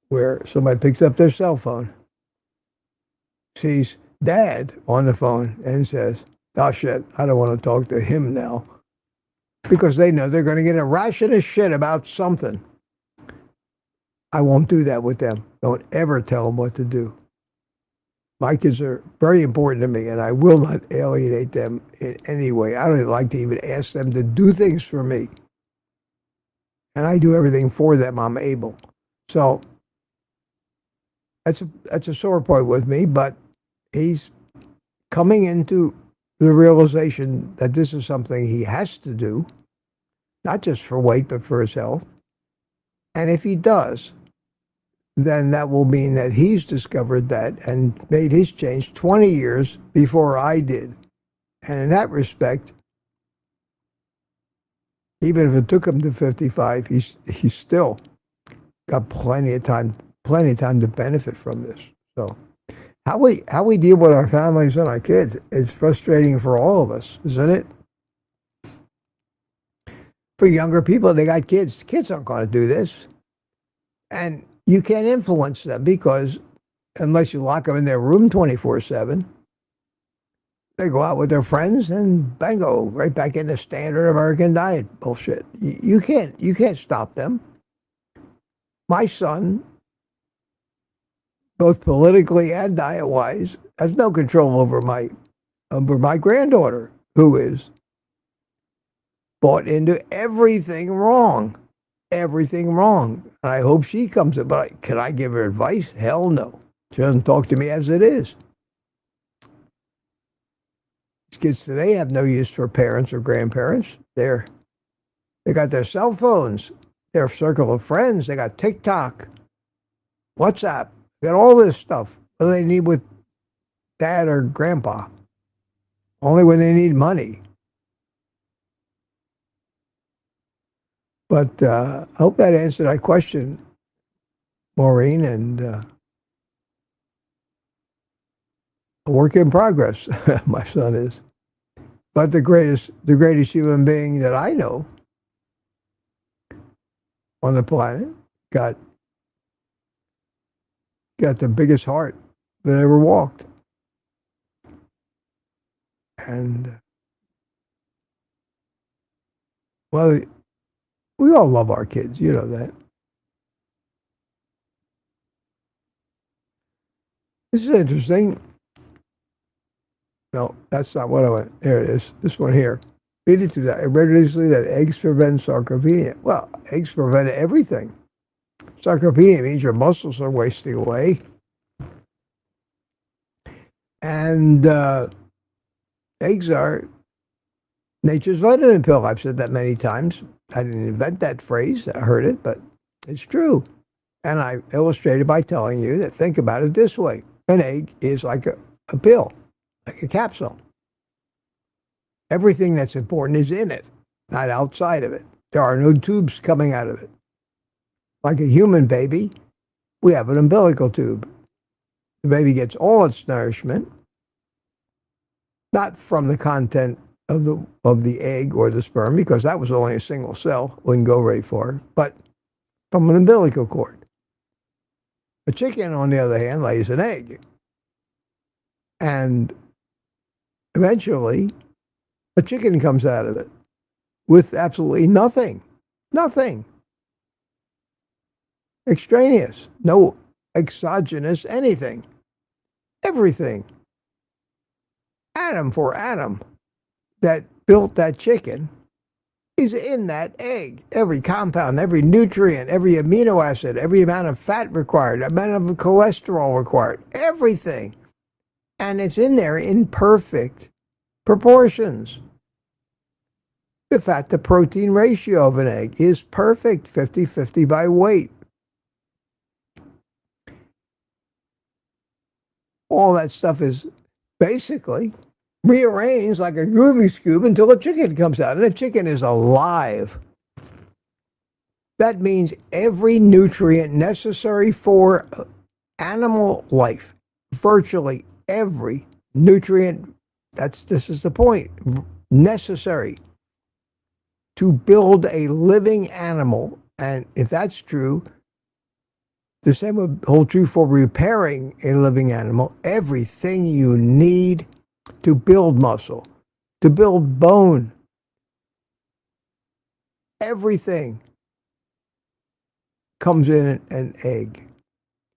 where somebody picks up their cell phone, sees dad on the phone, and says, "Oh shit, I don't want to talk to him now," because they know they're going to get a ration of shit about something. I won't do that with them. Don't ever tell them what to do. My kids are very important to me, and I will not alienate them in any way. I don't like to even ask them to do things for me. And I do everything for them I'm able. So that's a sore point with me, but he's coming into the realization that this is something he has to do, not just for weight, but for his health. And if he does, then that will mean that he's discovered that and made his change 20 years before I did. And in that respect, even if it took him to 55, he's still got plenty of time to benefit from this. So how we deal with our families and our kids is frustrating for all of us, isn't it? For younger people, they got kids. Kids aren't going to do this. And you can't influence them because unless you lock them in their room 24/7, they go out with their friends and bango, right back into standard American diet bullshit. You can't stop them. My son, both politically and diet-wise, has no control over my granddaughter, who is bought into everything wrong. Everything wrong. And I hope she comes in, but can I give her advice? Hell no. She doesn't talk to me as it is. These kids today have no use for parents or grandparents. They got their cell phones, their circle of friends, they got TikTok, WhatsApp, they got all this stuff. What do they need with dad or grandpa? Only when they need money. But I hope that answered that question, Maureen, and a work in progress, my son is. But the greatest human being that I know on the planet got the biggest heart that ever walked. And well, we all love our kids, you know that. This is interesting. No, that's not what I want. There it is. This one here. Read it to that. I read recently that eggs prevent sarcopenia. Well, eggs prevent everything. Sarcopenia means your muscles are wasting away. And eggs are nature's vitamin pill. I've said that many times. I didn't invent that phrase. I heard it, but it's true. And I illustrated by telling you that think about it this way. An egg is like a pill, like a capsule. Everything that's important is in it, not outside of it. There are no tubes coming out of it. Like a human baby, we have an umbilical tube. The baby gets all its nourishment, not from the content of the egg or the sperm, because that was only a single cell, wouldn't go very far, but from an umbilical cord. A chicken, on the other hand, lays an egg. And eventually, a chicken comes out of it with absolutely nothing. Nothing. Extraneous. No exogenous anything. Everything. Atom for atom that built that chicken is in that egg. Every compound, every nutrient, every amino acid, every amount of fat required, amount of cholesterol required, everything. And it's in there in perfect proportions. The fat to protein ratio of an egg is perfect, 50-50 by weight. All that stuff is basically rearranged like a Rubik's Cube until a chicken comes out. And a chicken is alive. That means every nutrient necessary for animal life, virtually every nutrient, this is the point, necessary to build a living animal. And if that's true, the same would hold true for repairing a living animal. Everything you need to build muscle, to build bone, everything comes in an egg.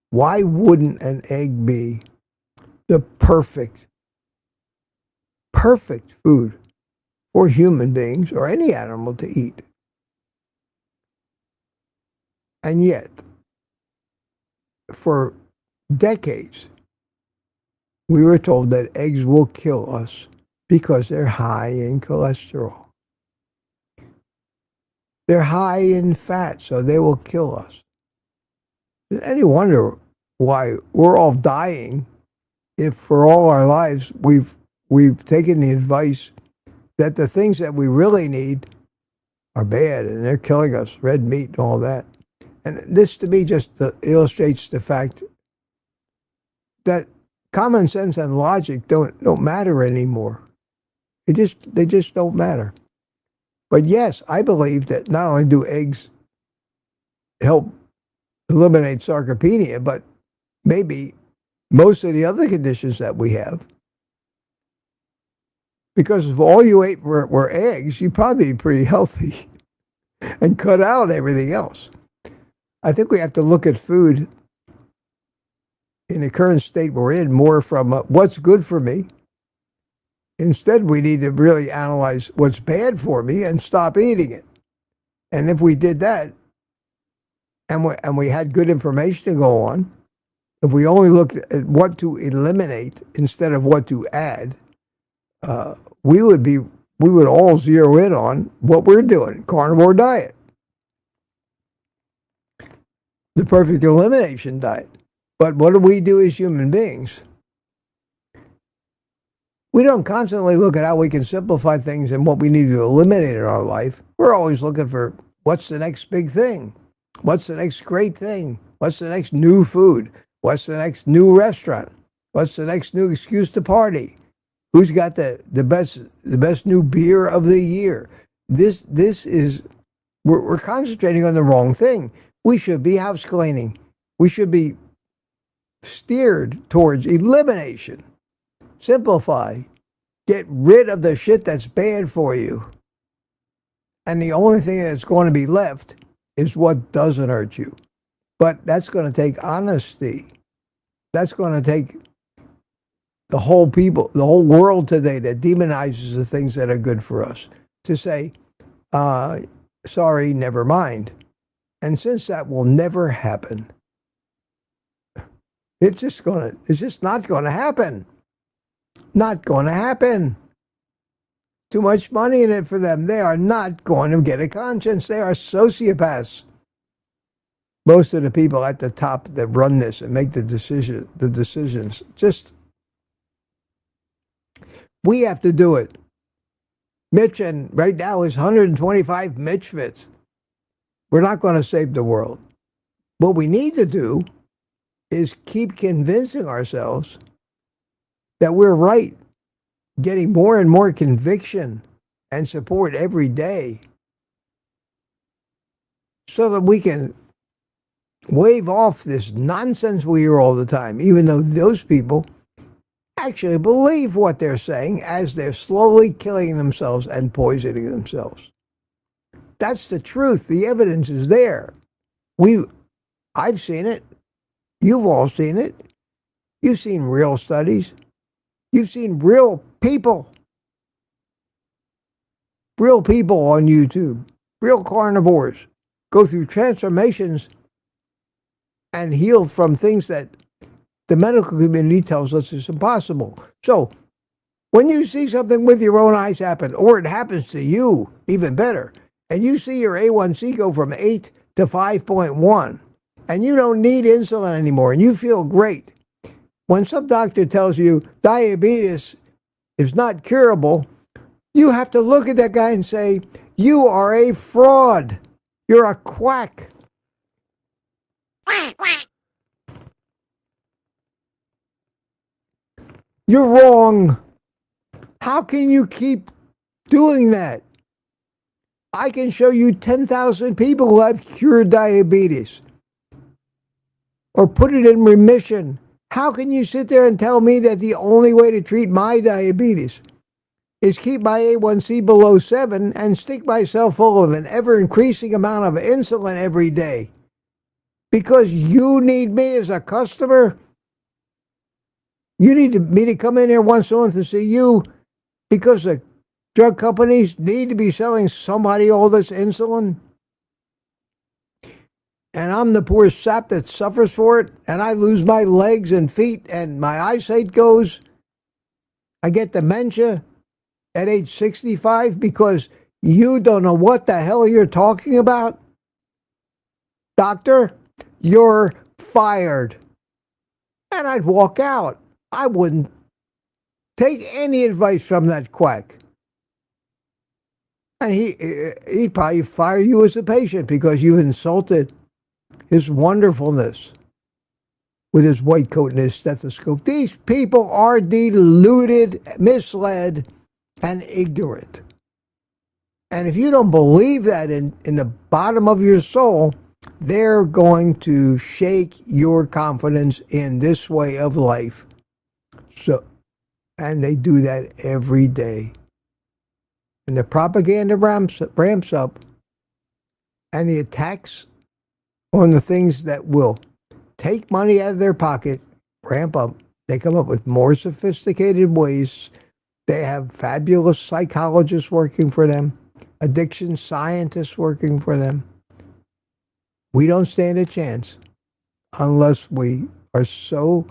Why wouldn't an egg be the perfect food for human beings or any animal to eat? And yet, for decades, we were told that eggs will kill us because they're high in cholesterol. They're high in fat, so they will kill us. Is any wonder why we're all dying if for all our lives we've taken the advice that the things that we really need are bad and they're killing us, red meat and all that. And this to me just illustrates the fact that common sense and logic don't matter anymore. They just don't matter. But yes, I believe that not only do eggs help eliminate sarcopenia, but maybe most of the other conditions that we have. Because if all you ate were eggs, you'd probably be pretty healthy and cut out everything else. I think we have to look at food in the current state we're in more from what's good for me. Instead, we need to really analyze what's bad for me and stop eating it. And if we did that, and we had good information to go on, if we only looked at what to eliminate instead of what to add, we would all zero in on what we're doing, carnivore diet, the perfect elimination diet. But what do we do as human beings? We don't constantly look at how we can simplify things and what we need to eliminate in our life. We're always looking for What's the next big thing? What's the next great thing? What's the next new food? What's the next new restaurant? What's the next new excuse to party? Who's got the best new beer of the year? This is we're concentrating on the wrong thing. We should be house cleaning. We should be steered towards elimination. Simplify. Get rid of the shit that's bad for you. And the only thing that's going to be left is what doesn't hurt you. But that's going to take honesty. That's going to take the whole world today that demonizes the things that are good for us to say, sorry, never mind. And since that will never happen, it's just not going to happen. Not going to happen. Too much money in it for them. They are not going to get a conscience. They are sociopaths. Most of the people at the top that run this and make the decisions, just, we have to do it. Mitch, and right now is 125 Mitch fits. We're not going to save the world. What we need to do is keep convincing ourselves that we're right, getting more and more conviction and support every day so that we can wave off this nonsense we hear all the time, even though those people actually believe what they're saying as they're slowly killing themselves and poisoning themselves. That's the truth. The evidence is there. I've seen it. You've all seen it. You've seen real studies. You've seen real people on YouTube, real carnivores go through transformations and heal from things that the medical community tells us is impossible. So when you see something with your own eyes happen, or it happens to you, even better, and you see your A1C go from 8 to 5.1, and you don't need insulin anymore, and you feel great, when some doctor tells you diabetes is not curable, you have to look at that guy and say, you are a fraud. You're a quack. You're wrong. How can you keep doing that? I can show you 10,000 people who have cured diabetes or put it in remission. How can you sit there and tell me that the only way to treat my diabetes is keep my A1C below 7 and stick myself full of an ever-increasing amount of insulin every day? Because you need me as a customer? You need me to come in here once a month to see you because the drug companies need to be selling somebody all this insulin? And I'm the poor sap that suffers for it, and I lose my legs and feet, and my eyesight goes. I get dementia at age 65 because you don't know what the hell you're talking about? Doctor, you're fired. And I'd walk out. I wouldn't take any advice from that quack. And he'd probably fire you as a patient because you insulted his wonderfulness with his white coat and his stethoscope. These people are deluded, misled, and ignorant. And if you don't believe that in the bottom of your soul, they're going to shake your confidence in this way of life. And they do that every day. And the propaganda ramps up, and the attacks on the things that will take money out of their pocket ramp up. They come up with more sophisticated ways. They have fabulous psychologists working for them, addiction scientists working for them. We don't stand a chance unless we are so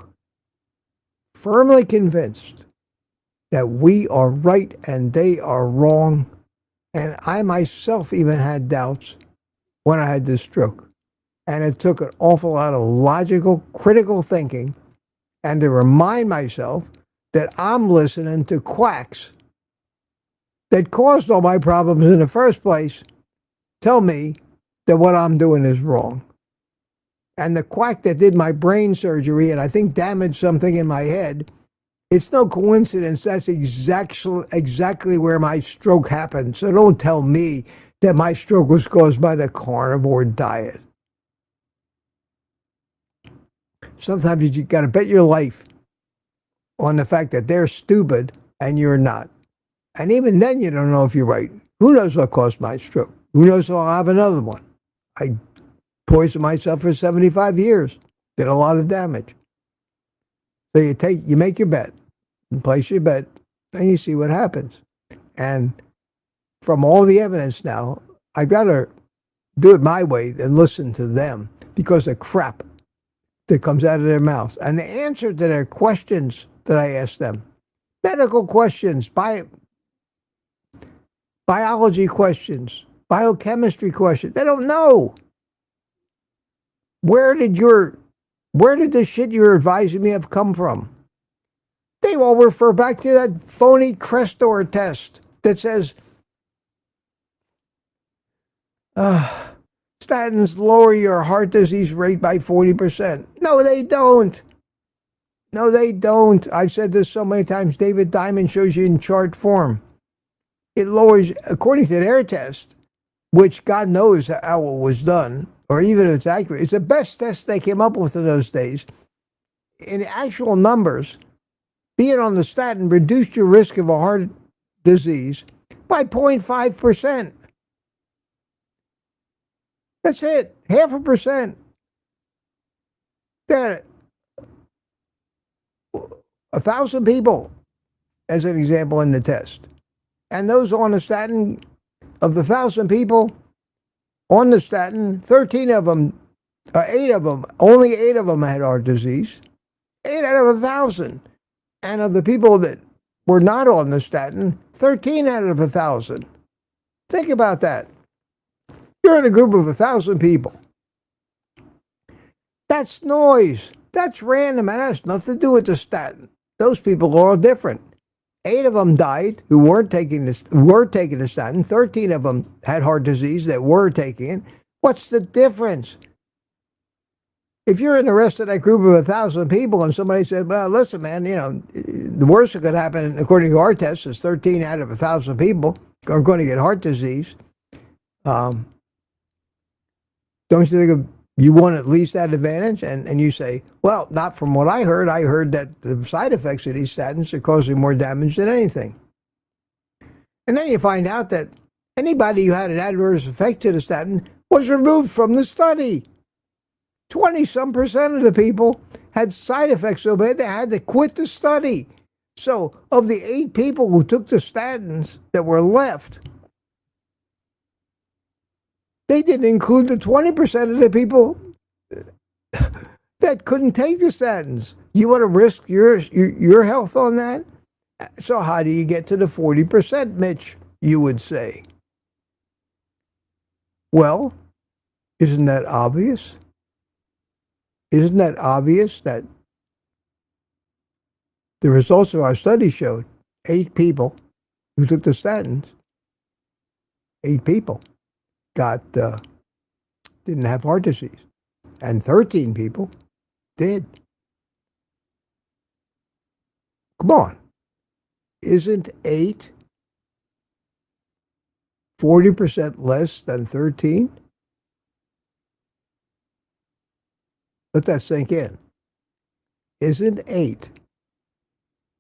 firmly convinced that we are right and they are wrong. And I myself even had doubts when I had this stroke. And it took an awful lot of logical, critical thinking and to remind myself that I'm listening to quacks that caused all my problems in the first place. tell me that what I'm doing is wrong. And the quack that did my brain surgery and I think damaged something in my head, it's no coincidence that's exactly where my stroke happened. So don't tell me that my stroke was caused by the carnivore diet. Sometimes you got to bet your life on the fact that they're stupid and you're not. And even then, you don't know if you're right. Who knows what caused my stroke? Who knows if I'll have another one? I poisoned myself for 75 years. Did a lot of damage. So you make your bet, you place your bet, and you see what happens. And from all the evidence now, I'd rather do it my way than listen to them because of crap that comes out of their mouths. And the answer to their questions that I ask them, medical questions, biology questions, biochemistry questions, they don't know. Where did the shit you're advising me of come from? They all refer back to that phony Crestor test that says statins lower your heart disease rate by 40%. No, they don't. No, they don't. I've said this so many times. David Diamond shows you in chart form. It lowers, according to their test, which God knows how it was done, or even if it's accurate. It's the best test they came up with in those days. In actual numbers, being on the statin reduced your risk of a heart disease by 0.5%. That's it, 0.5%. That 1,000 people, as an example, in the test. And those on the statin, of the 1,000 people on the statin, 8 of them, only 8 of them had heart disease. 8 out of 1,000. And of the people that were not on the statin, 13 out of 1,000. Think about that. You're in a group of 1,000 people. That's noise. That's random. And that has nothing to do with the statin. Those people are all different. 8 of them died who were taking the statin. 13 of them had heart disease that were taking it. What's the difference? If you're in the rest of that group of 1,000 people and somebody said, well, listen, man, the worst that could happen, according to our test, is 13 out of 1,000 people are going to get heart disease. Don't you think you want at least that advantage? And you say, well, not from what I heard. I heard that the side effects of these statins are causing more damage than anything. And then you find out that anybody who had an adverse effect to the statin was removed from the study. 20-some% of the people had side effects so bad they had to quit the study. So of the 8 people who took the statins that were left, they didn't include the 20% of the people that couldn't take the statins. You want to risk your health on that? So how do you get to the 40%, Mitch, you would say? Well, isn't that obvious? Isn't that obvious that the results of our study showed 8 people who took the statins, 8 people didn't have heart disease, and 13 people did. Come on. Isn't 8 40% less than 13? Let that sink in. Isn't 8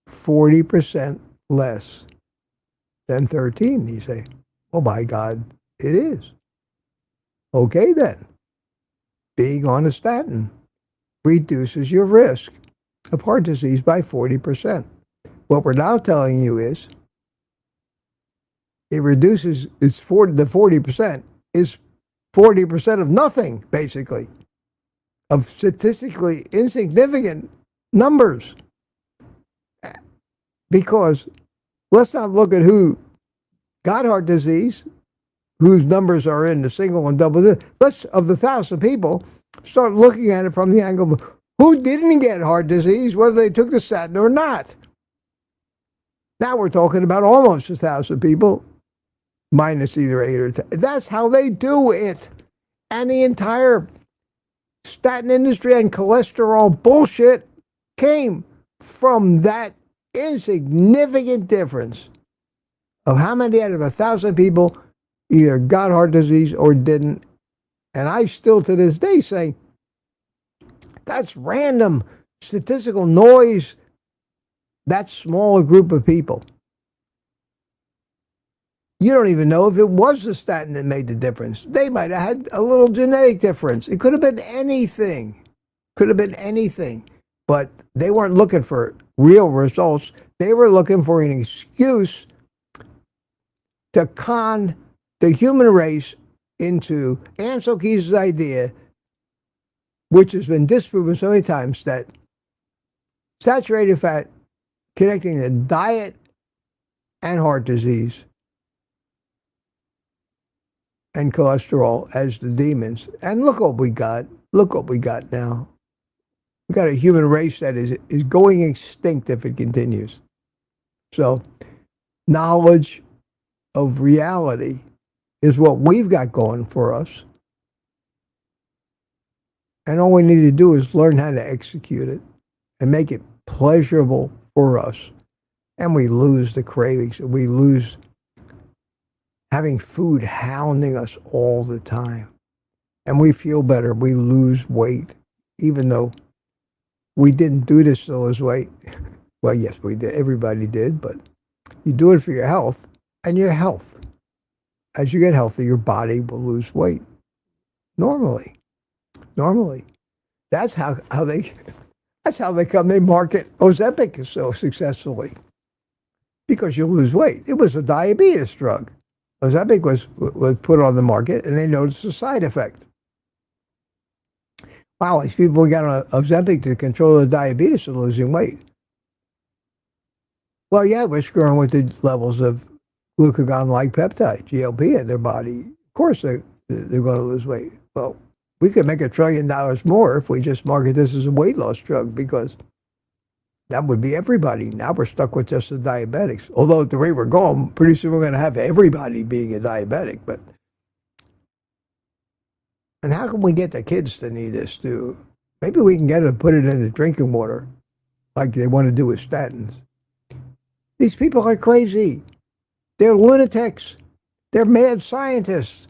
40% less than 13? You say, oh my God, it is. Okay then. Being on a statin reduces your risk of heart disease by 40%. What we're now telling you is it reduces the 40% is 40% of nothing, basically, of statistically insignificant numbers. Because let's not look at who got heart disease, whose numbers are in the single and double digits. Let's, of the 1,000 people, start looking at it from the angle of who didn't get heart disease, whether they took the statin or not. Now we're talking about almost 1,000 people minus either 8 or 10. That's how they do it. And the entire statin industry and cholesterol bullshit came from that insignificant difference of how many out of 1,000 people either got heart disease or didn't. And I still to this day say, that's random statistical noise. That small group of people. You don't even know if it was the statin that made the difference. They might have had a little genetic difference. It could have been anything. Could have been anything. But they weren't looking for real results. They were looking for an excuse to con the human race into Ansel Keys' idea, which has been disproven so many times, that saturated fat connecting to diet and heart disease and cholesterol as the demons. And look what we got. Look what we got now. We got a human race that is going extinct if it continues. So knowledge of reality is what we've got going for us. And all we need to do is learn how to execute it and make it pleasurable for us. And we lose the cravings. We lose having food hounding us all the time. And we feel better. We lose weight, even though we didn't do this to lose weight. Well, yes, we did. Everybody did, but you do it for your health and your health. As you get healthy, your body will lose weight. Normally. That's how they come. They market Ozempic so successfully. Because you lose weight. It was a diabetes drug. Ozempic was put on the market, and they noticed a side effect. Wow, these people got on Ozempic to control the diabetes and losing weight. Well, yeah, we're screwing with the levels of glucagon-like peptide, GLP, in their body. Of course they're going to lose weight. Well, we could make $1 trillion more if we just market this as a weight loss drug, because that would be everybody. Now we're stuck with just the diabetics. Although at the rate we're going, pretty soon we're going to have everybody being a diabetic. And how can we get the kids to need this too? Maybe we can get them to put it in the drinking water like they want to do with statins. These people are crazy. They're lunatics. They're mad scientists.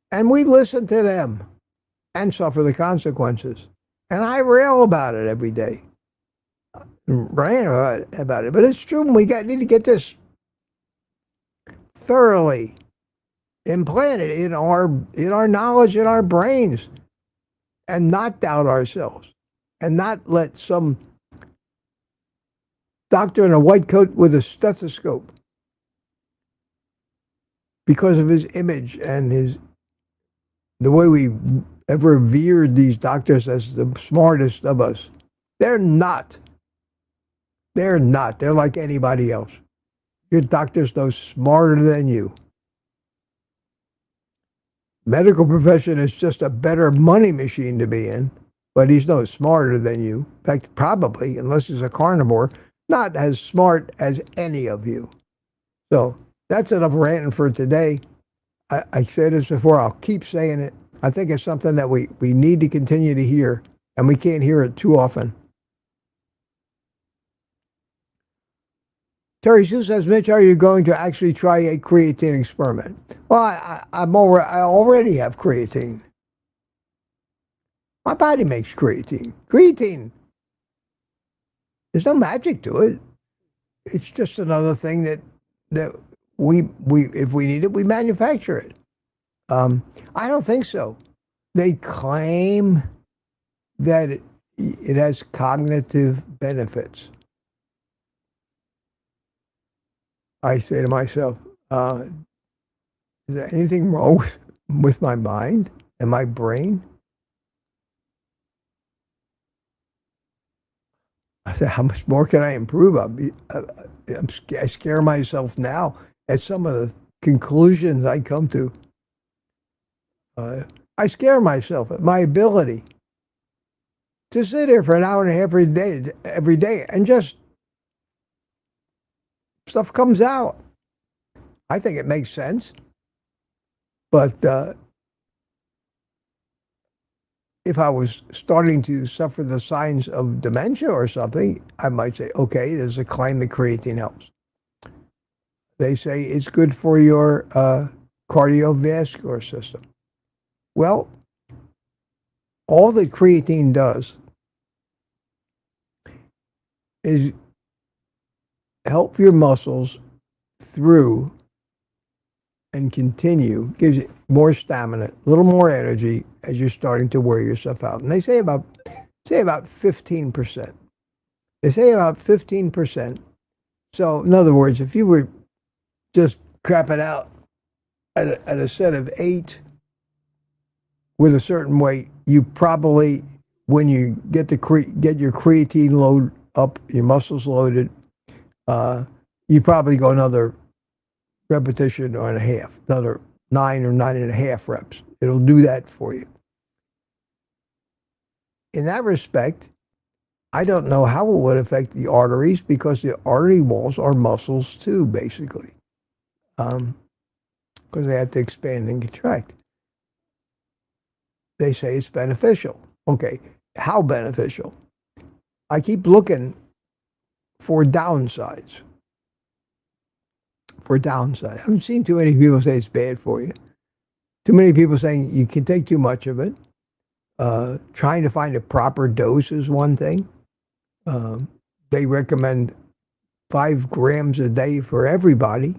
And we listen to them and suffer the consequences. And I rail about it every day. Rant about it. But it's true. We need to get this thoroughly implanted in our knowledge, in our brains, and not doubt ourselves, and not let some doctor in a white coat with a stethoscope, because of his image and the way we have revered these doctors as the smartest of us. They're not. They're not. They're like anybody else. Your doctor's no smarter than you. Medical profession is just a better money machine to be in, but he's no smarter than you. In fact, probably, unless he's a carnivore, not as smart as any of you. So that's enough ranting for today. I said this before. I'll keep saying it. I think it's something that we need to continue to hear, and we can't hear it too often. Terry Sue says, Mitch, are you going to actually try a creatine experiment? Well, I already have creatine. My body makes creatine. Creatine, there's no magic to it. It's just another thing that we if we need it, we manufacture it. I don't think so. They claim that it has cognitive benefits. I say to myself, is there anything wrong with my mind and my brain? I said, how much more can I improve? I scare myself now at some of the conclusions I come to. I scare myself at my ability to sit here for an hour and a half every day and just stuff comes out. I think it makes sense. But if I was starting to suffer the signs of dementia or something, I might say, okay, there's a claim that creatine helps. They say it's good for your cardiovascular system. Well, all that creatine does is help your muscles through and continue, gives you more stamina, a little more energy as you're starting to wear yourself out. And they say about 15%. They say about 15%. So in other words, if you were just crapping out at a set of 8 with a certain weight, you probably, when you get your creatine load up, your muscles loaded, you probably go another repetition or and a half, another 9 or 9.5 reps. It'll do that for you. In that respect, I don't know how it would affect the arteries, because the artery walls are muscles too, basically, because they have to expand and contract. They say it's beneficial. Okay, how beneficial? I keep looking for downsides. I haven't seen too many people say it's bad for you. Too many people saying you can take too much of it. Trying to find a proper dose is one thing. They recommend 5 grams a day for everybody.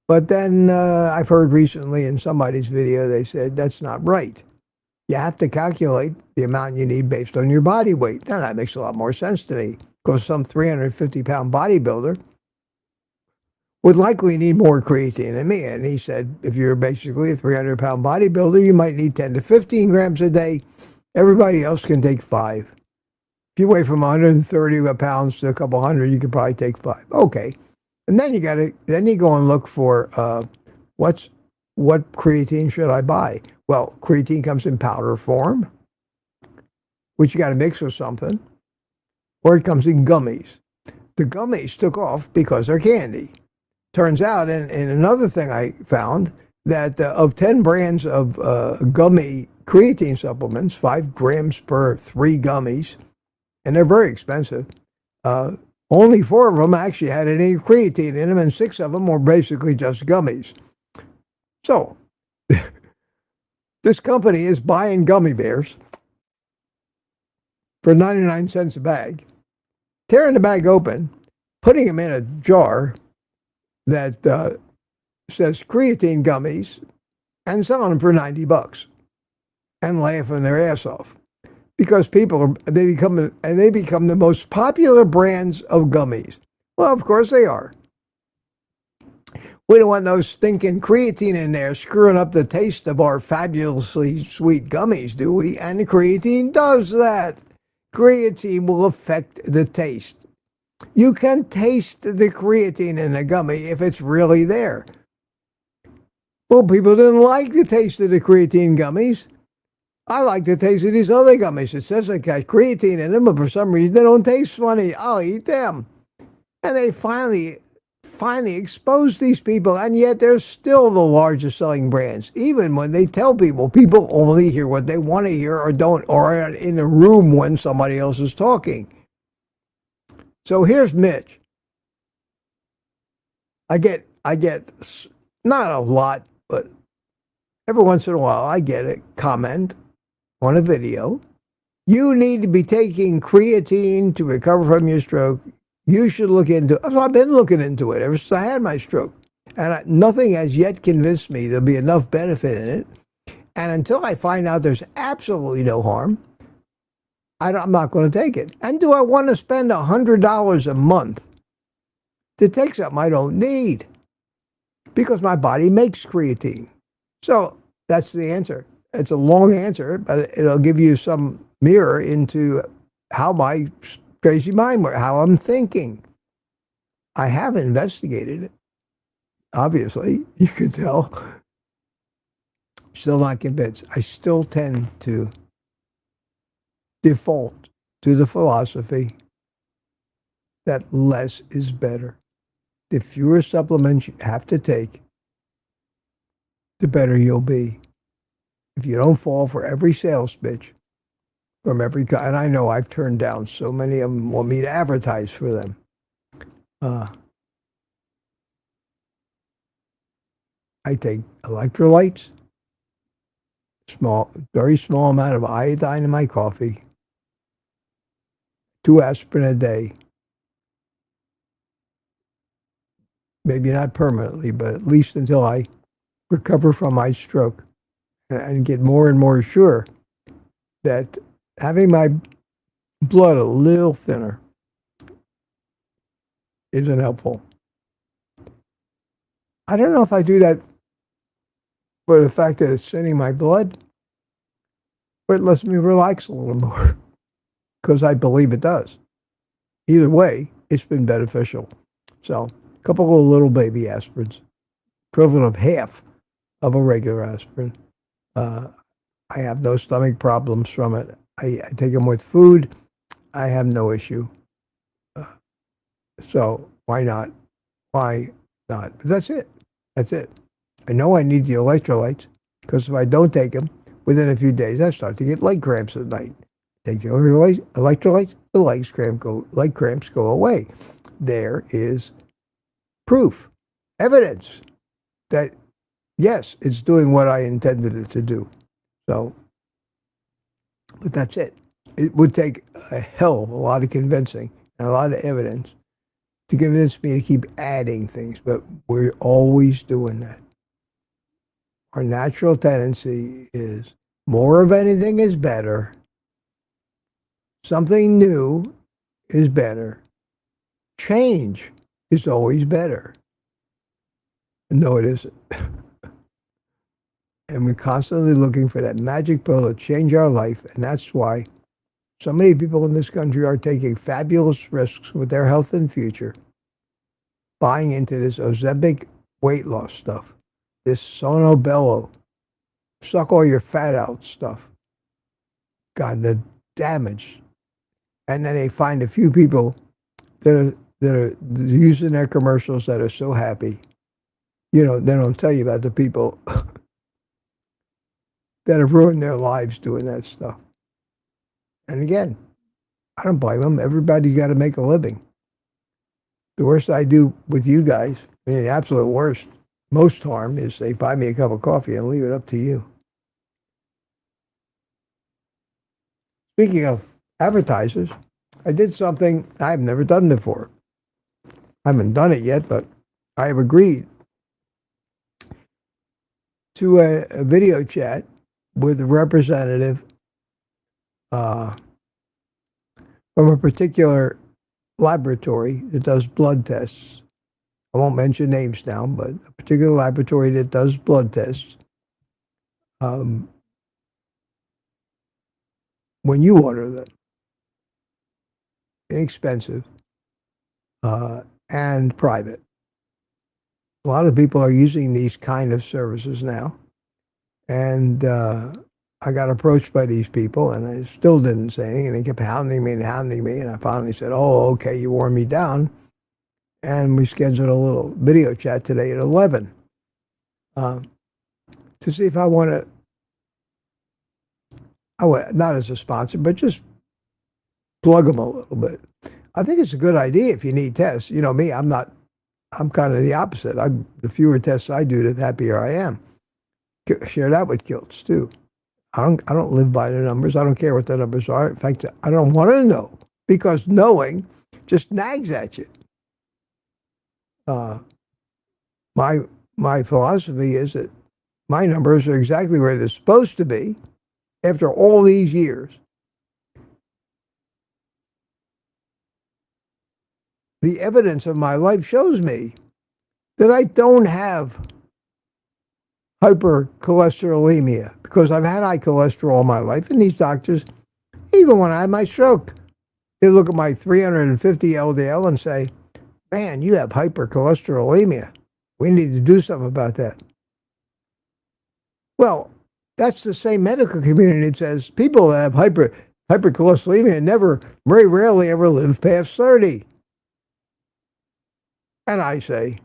But then I've heard recently in somebody's video, they said that's not right. You have to calculate the amount you need based on your body weight. Now, that makes a lot more sense to me, because some 350-pound bodybuilder would likely need more creatine than me. And he said, if you're basically a 300-pound bodybuilder, you might need 10 to 15 grams a day. Everybody else can take 5. If you weigh from 130 pounds to a couple hundred, you could probably take 5. Okay. And then you go and look for what creatine should I buy? Well, creatine comes in powder form, which you got to mix with something, or it comes in gummies. The gummies took off because they're candy. Turns out, and another thing I found, that of 10 brands of gummy creatine supplements, 5 grams per 3 gummies, and they're very expensive, only 4 of them actually had any creatine in them, and 6 of them were basically just gummies. So, this company is buying gummy bears for 99 cents a bag, tearing the bag open, putting them in a jar that says creatine gummies, and selling them for $90 and laughing their ass off, because they become the most popular brands of gummies. Well, of course they are. We don't want no stinking creatine in there screwing up the taste of our fabulously sweet gummies, do we? And the creatine does that. Creatine will affect the taste. You can taste the creatine in a gummy if it's really there. Well, people didn't like the taste of the creatine gummies. I like the taste of these other gummies. It says it has creatine in them, but for some reason they don't taste funny. I'll eat them. And they finally exposed these people, and yet they're still the largest selling brands. Even when they tell people only hear what they want to hear, or are in the room when somebody else is talking. So here's Mitch. I get not a lot, but every once in a while I get a comment on a video. You need to be taking creatine to recover from your stroke. You should look into it. So I've been looking into it ever since I had my stroke. And nothing has yet convinced me there'll be enough benefit in it. And until I find out there's absolutely no harm, I'm not going to take it. And do I want to spend $100 a month to take something I don't need? Because my body makes creatine. So that's the answer. It's a long answer, but it'll give you some mirror into how my crazy mind works, how I'm thinking. I have investigated it. Obviously, you can tell. Still not convinced. I still tend to default to the philosophy that less is better. The fewer supplements you have to take, the better you'll be. If you don't fall for every sales pitch from every guy, and I know I've turned down so many of them want me to advertise for them. I take electrolytes, very small amount of iodine in my coffee, 2 aspirin a day. Maybe not permanently, but at least until I recover from my stroke and get more and more sure that having my blood a little thinner isn't helpful. I don't know if I do that for the fact that it's thinning my blood, but it lets me relax a little more because I believe it does. Either way, it's been beneficial. So, a couple of little baby aspirins, equivalent of half of a regular aspirin. I have no stomach problems from it. I take them with food. I have no issue. So why not? Why not? But that's it. That's it. I know I need the electrolytes because if I don't take them, within a few days I start to get leg cramps at night. Take the electrolytes, the leg cramps go away. There is proof, evidence that yes, it's doing what I intended it to do. So, but that's it. It would take a hell of a lot of convincing and a lot of evidence to convince me to keep adding things, but we're always doing that. Our natural tendency is more of anything is better. Something new is better. Change is always better. No, it isn't. And we're constantly looking for that magic pill to change our life. And that's why so many people in this country are taking fabulous risks with their health and future, buying into this Ozempic weight loss stuff, this Sono Bello, suck all your fat out stuff. God, the damage. And then they find a few people that are using their commercials that are so happy. You know, they don't tell you about the people that have ruined their lives doing that stuff. And again, I don't blame them. Everybody's got to make a living. The worst I do with you guys, I mean, the absolute worst, most harm is they buy me a cup of coffee and leave it up to you. Speaking of advertisers, I did something I've never done before. I haven't done it yet, but I have agreed to a video chat with a representative from a particular laboratory that does blood tests. I won't mention names now, but a particular laboratory that does blood tests. When you order them, inexpensive and private. A lot of people are using these kind of services now. And I got approached by these people, and I still didn't say anything, and they kept hounding me, and I finally said, oh, okay, you wore me down. And we scheduled a little video chat today at 11 to see if I want to, not as a sponsor, but just plug them a little bit. I think it's a good idea if you need tests. You know me, I'm kind of the opposite. The fewer tests I do, the happier I am. Share that with kilts too. I don't live by the numbers. I don't care what the numbers are. In fact, I don't want to know because knowing just nags at you. My philosophy is that my numbers are exactly where they're supposed to be after all these years. The evidence of my life shows me that I don't have hypercholesterolemia because I've had high cholesterol all my life, and these doctors, even when I had my stroke, they look at my 350 LDL and say, man, you have hypercholesterolemia. We need to do something about that. Well, that's the same medical community that says people that have hypercholesterolemia very rarely ever live past 30. And I say,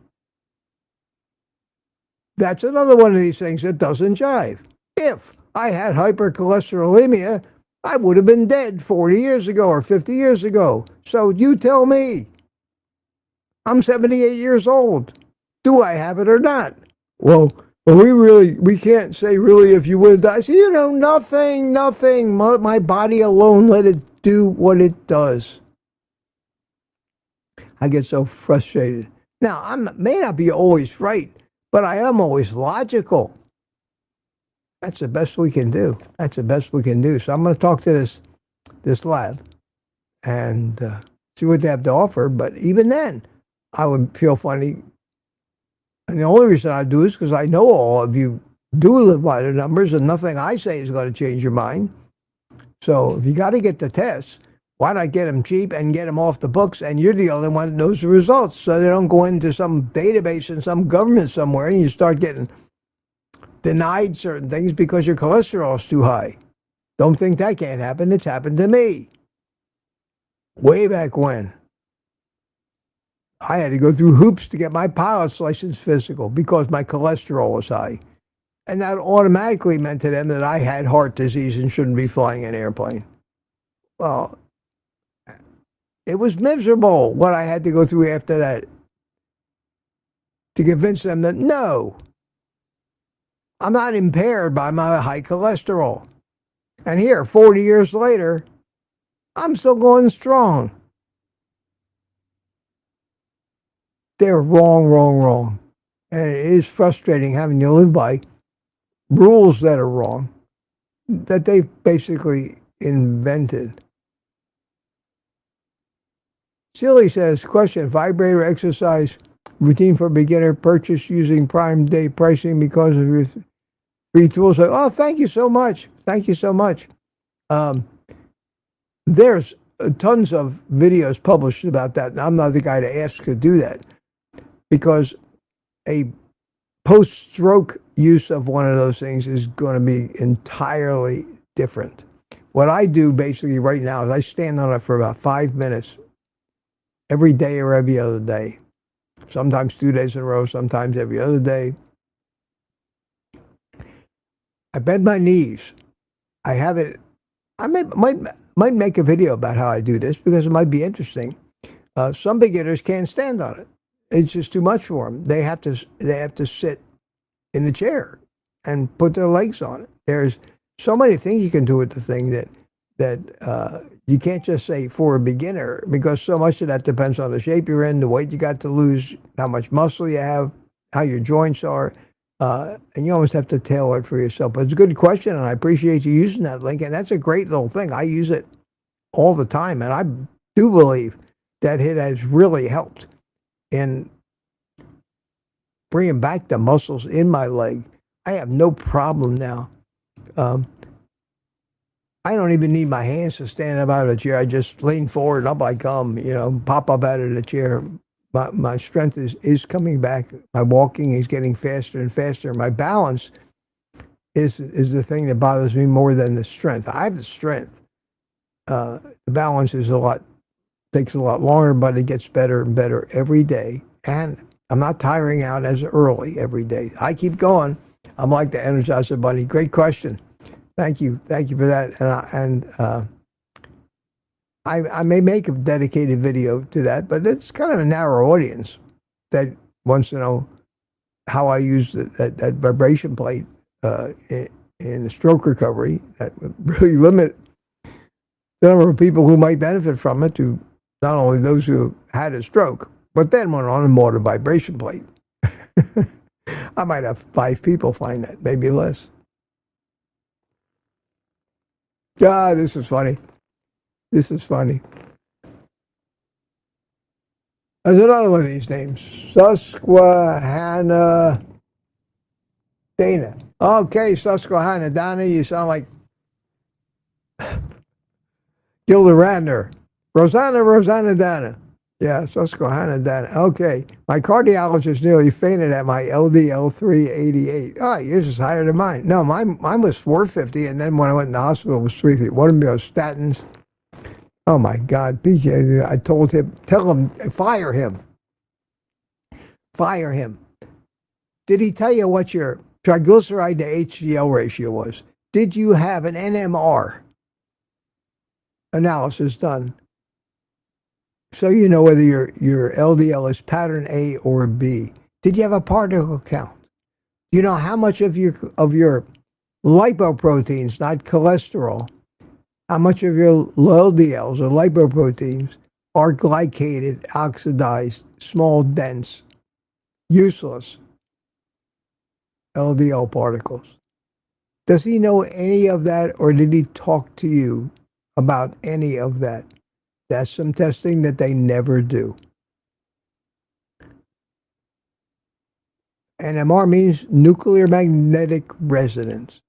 That's another one of these things that doesn't jive. If I had hypercholesterolemia, I would have been dead 40 years ago or 50 years ago. So you tell me. I'm 78 years old. Do I have it or not? Well, we can't say really if you would have died. So, nothing. My body alone, let it do what it does. I get so frustrated. Now, I may not be always right, but I am always logical. That's the best we can do. So I'm going to talk to this lab and see what they have to offer. But even then, I would feel funny. And the only reason I do is because I know all of you do live by the numbers, and nothing I say is going to change your mind. So if you got to get the tests, why not get them cheap and get them off the books? And you're the only one that knows the results, so they don't go into some database in some government somewhere and you start getting denied certain things because your cholesterol is too high. Don't think that can't happen. It's happened to me. Way back when. I had to go through hoops to get my pilot's license physical because my cholesterol was high. And that automatically meant to them that I had heart disease and shouldn't be flying an airplane. Well, it was miserable what I had to go through after that to convince them that no, I'm not impaired by my high cholesterol. And here, 40 years later, I'm still going strong. They're wrong. And it is frustrating having to live by rules that are wrong, that they've basically invented. Silly says, question, vibrator exercise routine for beginner, purchase using Prime Day pricing because of your free tools. Oh, thank you so much. There's tons of videos published about that, and I'm not the guy to ask to do that because a post-stroke use of one of those things is going to be entirely different. What I do basically right now is I stand on it for about 5 minutes every day or every other day. Sometimes 2 days in a row, sometimes every other day. I bend my knees. I have it. I might make a video about how I do this because it might be interesting. Some beginners can't stand on it. It's just too much for them. They have to sit in the chair and put their legs on it. There's so many things you can do with the thing that you can't just say for a beginner because so much of that depends on the shape you're in, the weight you got to lose, how much muscle you have, how your joints are. And you almost have to tailor it for yourself. But it's a good question, and I appreciate you using that link. And that's a great little thing. I use it all the time, and I do believe that it has really helped in bringing back the muscles in my leg. I have no problem now. I don't even need my hands to stand up out of the chair. I just lean forward and up I come, pop up out of the chair. My strength is coming back. My walking is getting faster and faster. My balance is the thing that bothers me more than the strength. I have the strength. The balance is takes a lot longer, but it gets better and better every day. And I'm not tiring out as early every day. I keep going. I'm like the Energizer Bunny. Great question. Thank you for that. And I may make a dedicated video to that, but it's kind of a narrow audience that wants to know how I use that vibration plate in stroke recovery. That would really limit the number of people who might benefit from it to not only those who had a stroke, but then went on and bought a vibration plate. I might have 5 people find that, maybe less. God, this is funny. There's another one of these names. Susquehanna Dana. Okay, Susquehanna Dana, you sound like Gilda Radner. Rosanna Dana. Yeah, Susquehanna Dana. Okay. My cardiologist nearly fainted at my LDL 388. Oh, yours is higher than mine. No, mine was 450, and then when I went in the hospital, it was 350. One of them was statins. Oh, my God. PJ, I told him, tell him, fire him. Did he tell you what your triglyceride to HDL ratio was? Did you have an NMR analysis done so you know whether your LDL is pattern A or B? Did you have a particle count? Do you know how much of your lipoproteins, not cholesterol, how much of your LDLs or lipoproteins are glycated, oxidized, small, dense, useless LDL particles? Does he know any of that, or did he talk to you about any of that? That's some testing that they never do. NMR means nuclear magnetic resonance.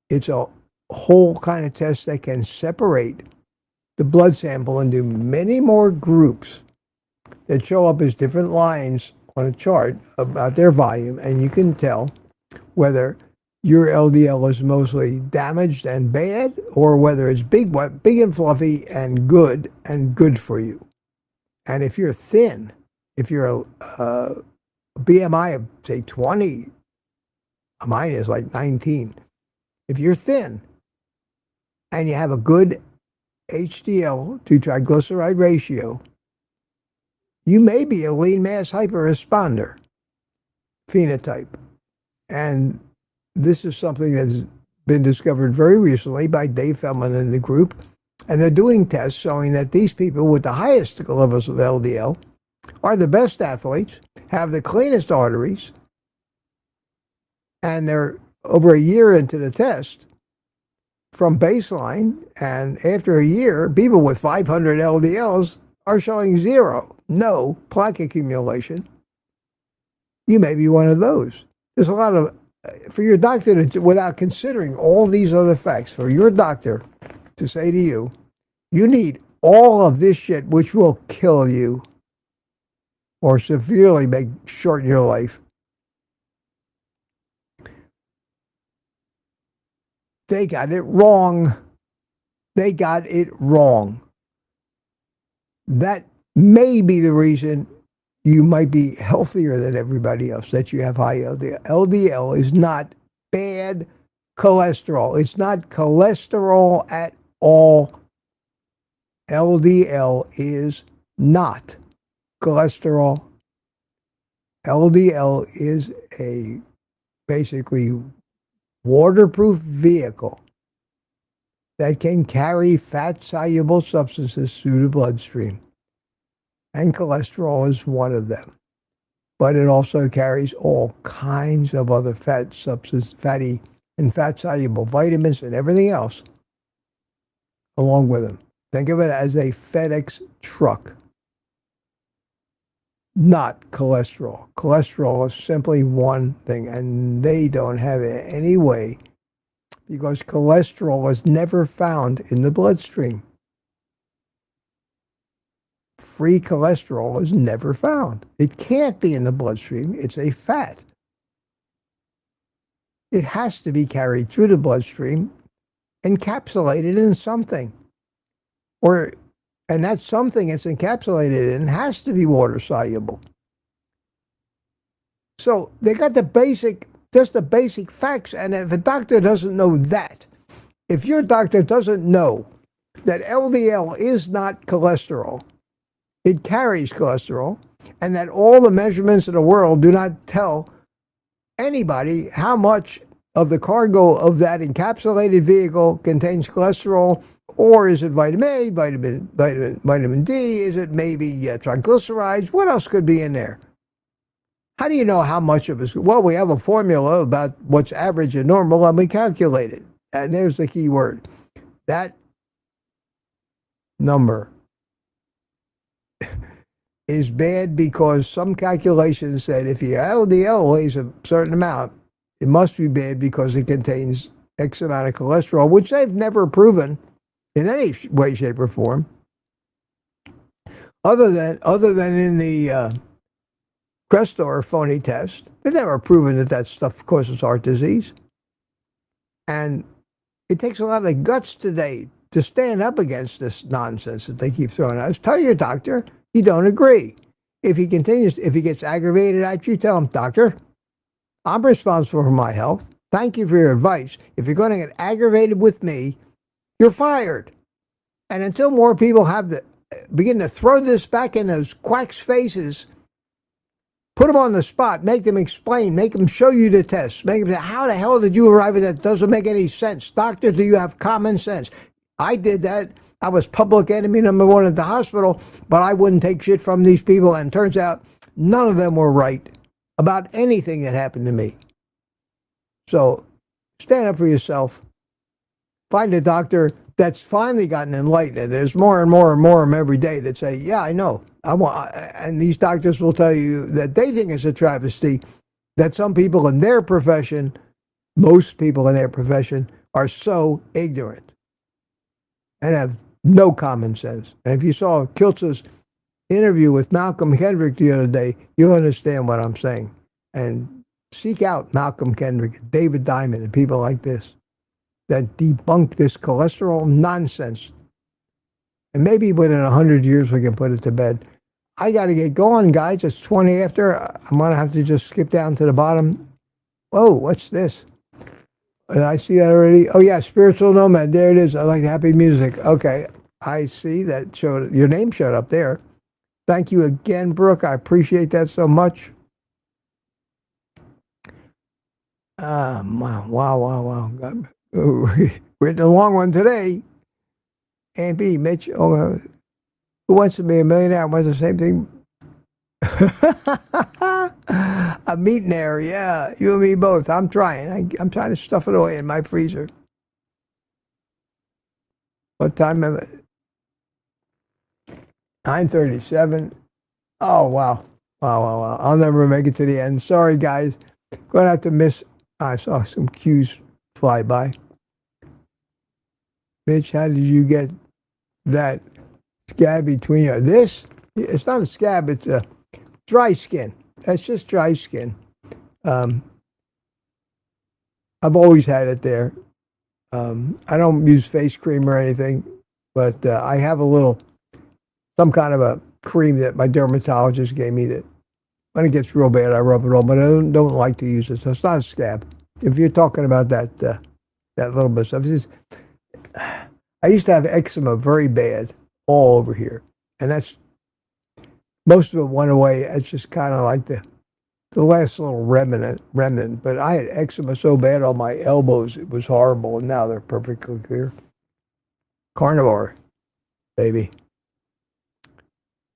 It's a whole kind of test that can separate the blood sample into many more groups that show up as different lines on a chart about their volume, and you can tell whether your LDL is mostly damaged and bad, or whether it's big and fluffy and good for you. And if you're thin, if you're a BMI of say 20, mine is like 19. If you're thin and you have a good HDL to triglyceride ratio, you may be a lean mass hyperresponder phenotype. And this is something that's been discovered very recently by Dave Feldman and the group. And they're doing tests showing that these people with the highest levels of LDL are the best athletes, have the cleanest arteries, and they're over a year into the test from baseline. And after a year, people with 500 LDLs are showing zero, no plaque accumulation. You may be one of those. There's a lot of, for your doctor to, without considering all these other facts, for your doctor to say to you, you need all of this shit, which will kill you or severely shorten your life. They got it wrong. They got it wrong. That may be the reason you might be healthier than everybody else, that you have high LDL. LDL is not bad cholesterol. It's not cholesterol at all. LDL is not cholesterol. LDL is a basically waterproof vehicle that can carry fat-soluble substances through the bloodstream. And cholesterol is one of them. But it also carries all kinds of other fatty and fat-soluble vitamins and everything else along with them. Think of it as a FedEx truck, not cholesterol. Cholesterol is simply one thing, and they don't have it any way because cholesterol was never found in the bloodstream. Free cholesterol is never found. It can't be in the bloodstream. It's a fat. It has to be carried through the bloodstream, encapsulated in something. And that something it's encapsulated in has to be water soluble. So they got just the basic facts. And if a doctor doesn't know that, if your doctor doesn't know that LDL is not cholesterol, it carries cholesterol, and that all the measurements in the world do not tell anybody how much of the cargo of that encapsulated vehicle contains cholesterol, or is it vitamin A, vitamin D, is it maybe triglycerides? What else could be in there? How do you know how much of it? Well, we have a formula about what's average and normal, and we calculate it. And there's the key word. That number is bad because some calculations said if your LDL weighs a certain amount, it must be bad because it contains X amount of cholesterol, which they've never proven in any way, shape, or form, other than in the Crestor phony test. They've never proven that stuff causes heart disease. And it takes a lot of guts today to stand up against this nonsense that they keep throwing out. Tell your doctor you don't agree. If he gets aggravated at you, tell him, doctor, I'm responsible for my health. Thank you for your advice. If you're going to get aggravated with me, you're fired. And until more people begin to throw this back in those quacks' faces, put them on the spot, make them explain, make them show you the tests, make them say, how the hell did you arrive at that? Doesn't make any sense. Doctor, do you have common sense? I did that. I was public enemy number one at the hospital, but I wouldn't take shit from these people. And turns out none of them were right about anything that happened to me. So stand up for yourself. Find a doctor that's finally gotten enlightened. There's more and more and more of them every day that say, yeah, I know. And these doctors will tell you that they think it's a travesty that some people in their profession, most people in their profession, are so ignorant and have no common sense. And if you saw Kiltz's interview with Malcolm Kendrick the other day, you'll understand what I'm saying. And seek out Malcolm Kendrick, David Diamond, and people like this that debunk this cholesterol nonsense. And maybe within 100 years we can put it to bed. I got to get going, guys. It's 20 after. I'm going to have to just skip down to the bottom. Whoa, what's this? Did I see that already? Oh, yeah, Spiritual Nomad. There it is. I like happy music. Okay, I see that your name showed up there. Thank you again, Brooke. I appreciate that so much. Wow. We're in a long one today. And B, Mitch, who wants to be a millionaire? Wants the same thing. A meatinaire, yeah. You and me both. I'm trying. I'm trying to stuff it away in my freezer. What time am it? 9:37. Oh, wow. I'll never make it to the end. Sorry, guys. Going to have to miss. I saw some cues fly by. Mitch, how did you get that scab between you? This? It's not a scab. It's a dry skin. That's just dry skin. I've always had it there. I don't use face cream or anything, but I have some kind of a cream that my dermatologist gave me that when it gets real bad, I rub it on, but I don't like to use it. So it's not a scab. If you're talking about that little bit of stuff, I used to have eczema very bad all over here, and most of it went away. It's just kind of like the last little remnant. But I had eczema so bad on my elbows, it was horrible, and now they're perfectly clear. Carnivore, baby.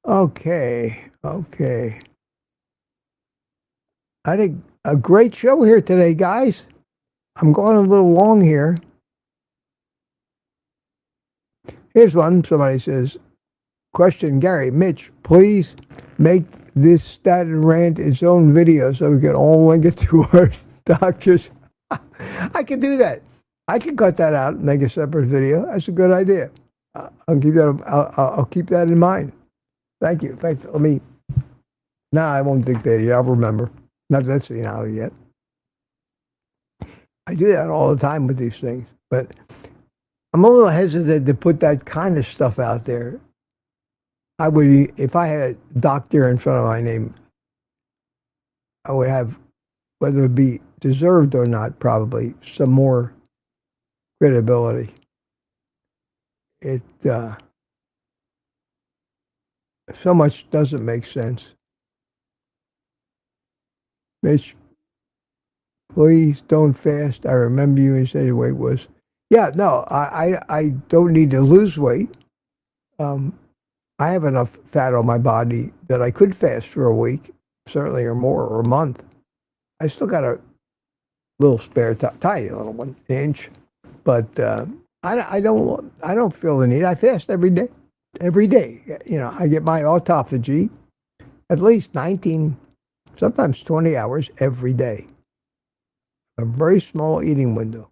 Okay. I think a great show here today, guys. I'm going a little long here. Here's one. Somebody says, question, Gary, Mitch, please make this statin rant its own video so we can all link it to our doctors. I can do that. I can cut that out and make a separate video. That's a good idea. I'll keep that in mind. Thank you. I won't dictate it. I'll remember. Not that senile yet. I do that all the time with these things, but I'm a little hesitant to put that kind of stuff out there. I would, if I had a doctor in front of my name, I would have, whether it be deserved or not, probably some more credibility. So much doesn't make sense. Mitch, please don't fast. I remember you and said your weight was. Yeah, no, I don't need to lose weight. I have enough fat on my body that I could fast for a week, certainly, or more, or a month. I still got a little spare, tiny little 1 inch, but I don't feel the need. I fast every day. I get my autophagy at least 19, sometimes 20 hours every day. A very small eating window,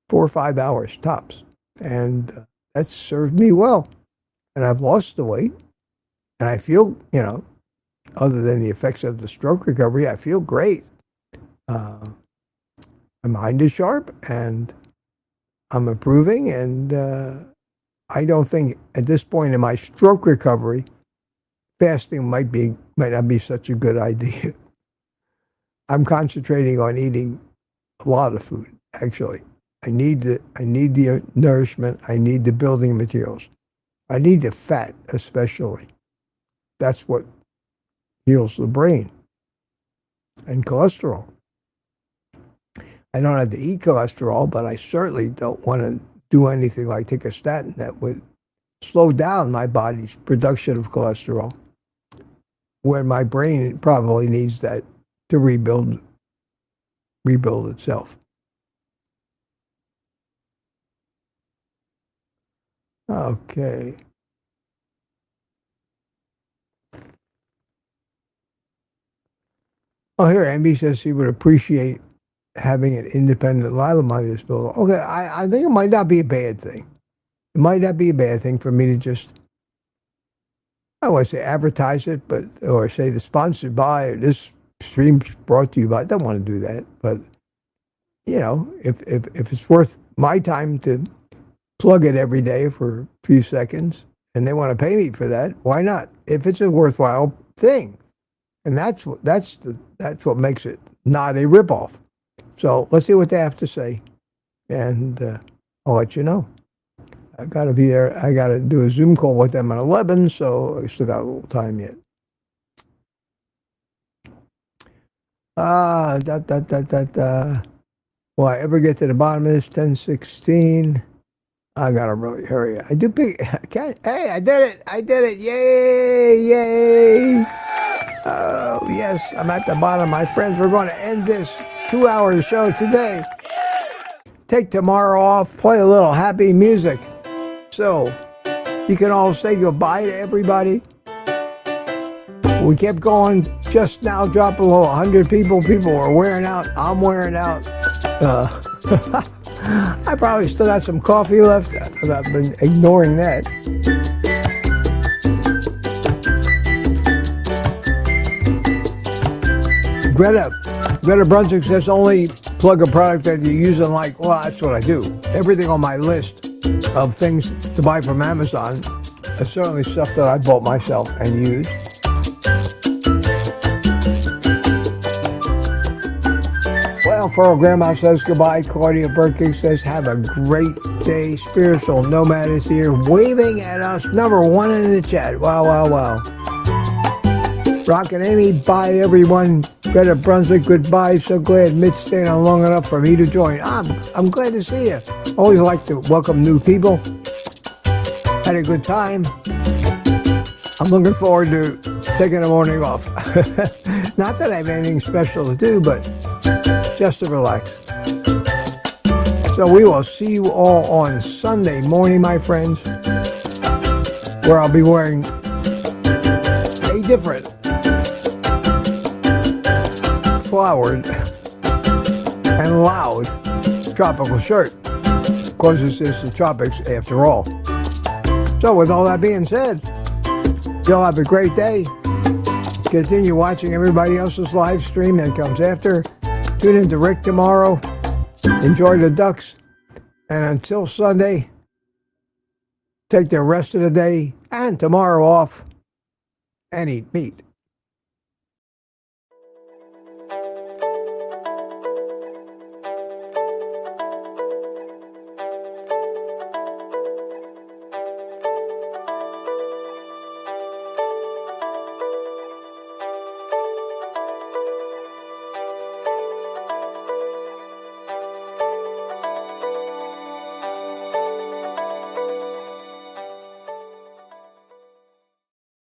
4 or 5 hours tops. And that's served me well. And I've lost the weight. And I feel, other than the effects of the stroke recovery, I feel great. My mind is sharp and I'm improving. And I don't think at this point in my stroke recovery, fasting might not be such a good idea. I'm concentrating on eating a lot of food, actually. I need the nourishment. I need the building materials. I need the fat, especially. That's what heals the brain. And cholesterol. I don't have to eat cholesterol, but I certainly don't want to do anything like take a statin that would slow down my body's production of cholesterol, when my brain probably needs that to rebuild itself. Okay. Oh, here, Amy says she would appreciate having an independent live on this bill. Okay, I think it might not be a bad thing. It might not be a bad thing for me to just, I want to say advertise it, or say the sponsored by, or this stream brought to you by. I don't want to do that, but if it's worth my time to plug it every day for a few seconds, and they want to pay me for that, why not? If it's a worthwhile thing, and that's what makes it not a ripoff. So let's see what they have to say, and I'll let you know. I've got to be there. I got to do a Zoom call with them at 11, so I still got a little time yet. Will I ever get to the bottom of this? 10:16. I gotta really hurry. I do big. Hey, I did it! I did it! Yay! Yay! Oh yes, I'm at the bottom, my friends. We're going to end this 2-hour show today. Take tomorrow off. Play a little happy music, so you can all say goodbye to everybody. We kept going. Just now, dropped below 100 people. People were wearing out. I'm wearing out. I probably still got some coffee left. I've been ignoring that. Greta Brunswick says only plug a product that you use and like. Well, that's what I do. Everything on my list of things to buy from Amazon is certainly stuff that I bought myself and used. Well, Furrow Grandma says goodbye. Claudia Burke says have a great day. Spiritual Nomad is here waving at us. Number 1 in the chat. Wow, wow, wow. Rockin' Amy, bye everyone. Greta Brunswick, goodbye. So glad Mitch stayed on long enough for me to join. I'm glad to see you. Always like to welcome new people. Had a good time. I'm looking forward to taking the morning off. Not that I have anything special to do, but just to relax. So we will see you all on Sunday morning, my friends, where I'll be wearing a different flowered and loud tropical shirt, because it's the tropics after all. So with all that being said, y'all have a great day. Continue watching everybody else's live stream that comes after. Tune in to Rick tomorrow. Enjoy the ducks. And until Sunday, take the rest of the day and tomorrow off and eat meat.